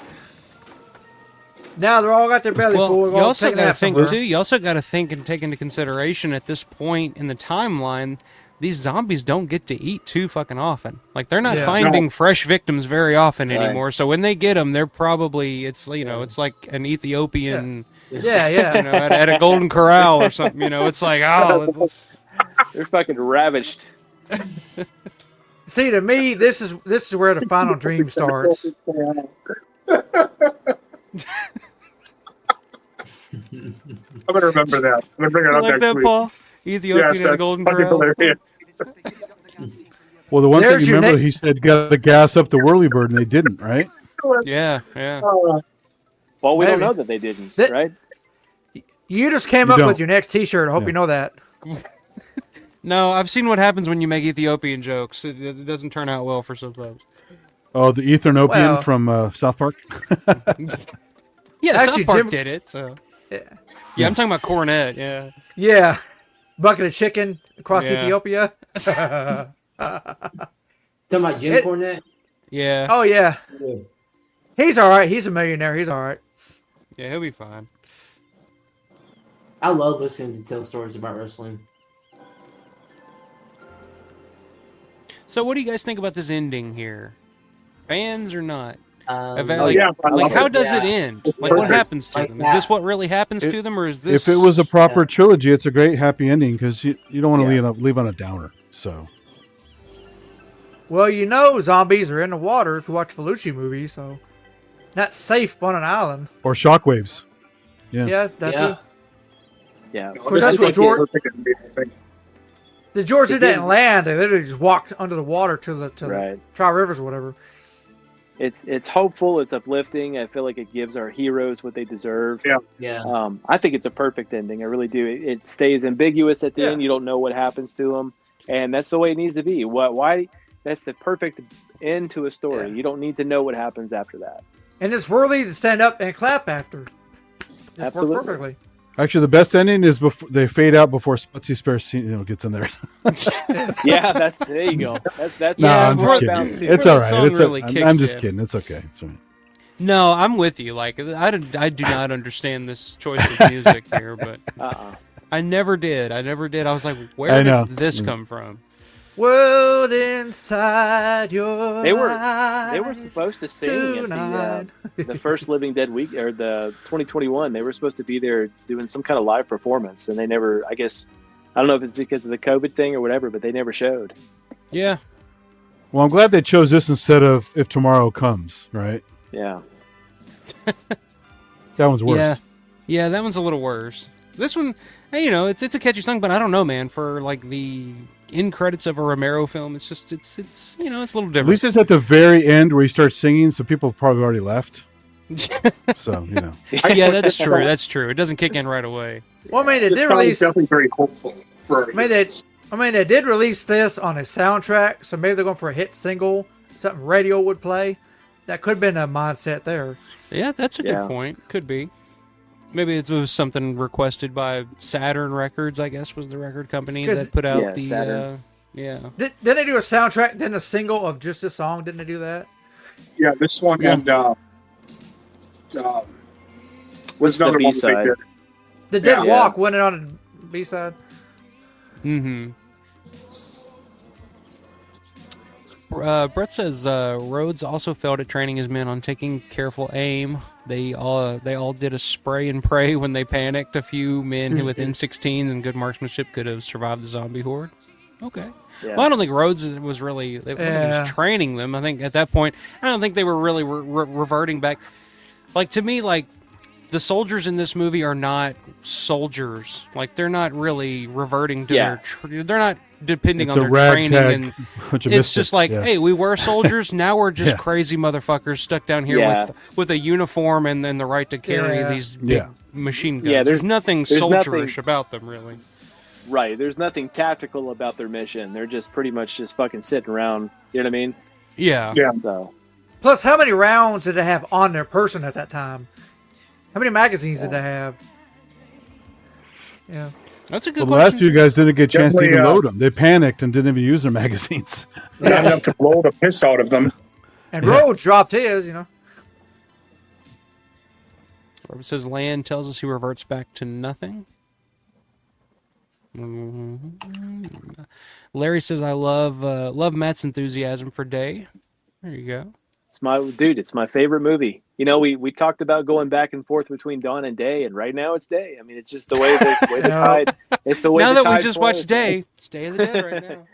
Now they're all got their belly full. Well, We're you all also taking got to that think somewhere. too. You also got to think and take into consideration at this point in the timeline, these zombies don't get to eat too fucking often. Like they're not finding fresh victims very often anymore. So when they get them, they're probably it's like an Ethiopian. Yeah, yeah. You know, at a Golden Corral or something. You know, it's like they're fucking ravished. See, to me, this is where the final dream starts. I'm gonna remember that. I'm gonna bring it You up like next that, week. Paul? Ethiopian at the Golden Corral. Hilarious. Well, the one There's thing you your remember, ne- he said got to gas up the whirlybird, and they didn't, right? Yeah, yeah. Well, we don't Maybe. know that they didn't, right? You just came You up don't. with your next T-shirt. I hope you know that. No, I've seen what happens when you make Ethiopian jokes. It doesn't turn out well for some folks. Oh, the Ethiopian Well- from South Park. Yeah, Actually, South Park Jim- did it. So Yeah. yeah, I'm talking about Cornet. Yeah. Yeah, bucket of chicken across Yeah. Ethiopia. Talking about Jim Cornette. Yeah. Oh yeah, he's all right. He's a millionaire. He's all right. Yeah, he'll be fine. I love listening to tell stories about wrestling. So, what do you guys think about this ending here? Fans or not? Um, Like, how does it end? Like, what Perfect. happens to them? Is this what really happens to them, or is this? If it was a proper trilogy, it's a great happy ending because you don't want to leave on a downer. So Well, you know, zombies are in the water if you watch Felucci movies, so not safe on an island. or shockwaves. Yeah. Yeah, that's Yeah. it. Yeah. Of course, that's what George. George. The George didn't land; they literally just walked under the water to the Right. Tri Rivers or whatever. It's hopeful. It's uplifting. I feel like it gives our heroes what they deserve. Yeah. I think it's a perfect ending. I really do. It stays ambiguous at the Yeah. end. You don't know what happens to them, and that's the way it needs to be. Why? That's the perfect end to a story. Yeah. You don't need to know what happens after that. And it's worthy to stand up and clap after. Just Absolutely. worked perfectly. Actually, the best ending is before they fade out before Sputsy Spare gets in there. Yeah, there you go. That's No, Yeah, I'm before- just kidding. bounce too. It's the all right. song It's really I'm kicks just in. kidding. It's okay. It's all right. No, I'm with you. Like, I do not understand this choice of music here, but I never did. I was like, I where know. did this come from? World inside your They were eyes supposed to sing tonight. at the first Living Dead week or the 2021. They were supposed to be there doing some kind of live performance, and they never. I guess I don't know if it's because of the COVID thing or whatever, but they never showed. Yeah. Well, I'm glad they chose this instead of If Tomorrow Comes. Right. Yeah. That one's worse. Yeah. Yeah, that one's a little worse. This one, hey, it's a catchy song, but I don't know, man. For like the end credits of a Romero film, it's just it's a little different. At least it's at the very end where he starts singing, so people have probably already left. So yeah, that's true. That's true. It doesn't kick in right away. Well, I mean, they This did song is release. definitely very hopeful for. They did release this on a soundtrack, so maybe they're going for a hit single, something radio would play. That could have been a mindset there. Yeah, that's a good point. Could be. Maybe it was something requested by Saturn Records, I guess, was the record company that put out the. Saturn. Didn't they do a soundtrack, then a single of just this song? Didn't they do that? Yeah, this one and what's another one that they did? The Dead Walk went on a B-side. Mm-hmm. Brett says Rhodes also failed at training his men on taking careful aim. They all did a spray and pray when they panicked. A few men with M16s and good marksmanship could have survived the zombie horde. Okay. Yeah. Well, I don't think Rhodes was really was training them. I think at that point, I don't think they were really reverting back. Like, to me, like, the soldiers in this movie are not soldiers. Like, they're not really reverting to their... they're not depending on their training. And it's just like, hey, we were soldiers, now we're just crazy motherfuckers stuck down here with a uniform and then the right to carry these big machine guns. Yeah, there's nothing soldierish about them, really. Right, there's nothing tactical about their mission. They're just pretty much just fucking sitting around. You know what I mean? Yeah. So... Plus, how many rounds did they have on their person at that time? How many magazines did they have? Yeah. That's a good question. The last few guys didn't get a chance to even load them. They panicked and didn't even use their magazines. Not enough to blow the piss out of them. And Rhodes dropped his, Robert says Land tells us he reverts back to nothing. Larry says I love Matt's enthusiasm for Day. There you go. It's my favorite movie. We talked about going back and forth between Dawn and Day, and right now it's Day. I mean, it's just the way the tide. It's the way. Now the that we tide just flows, watched Day, it's Day of the Dead right now.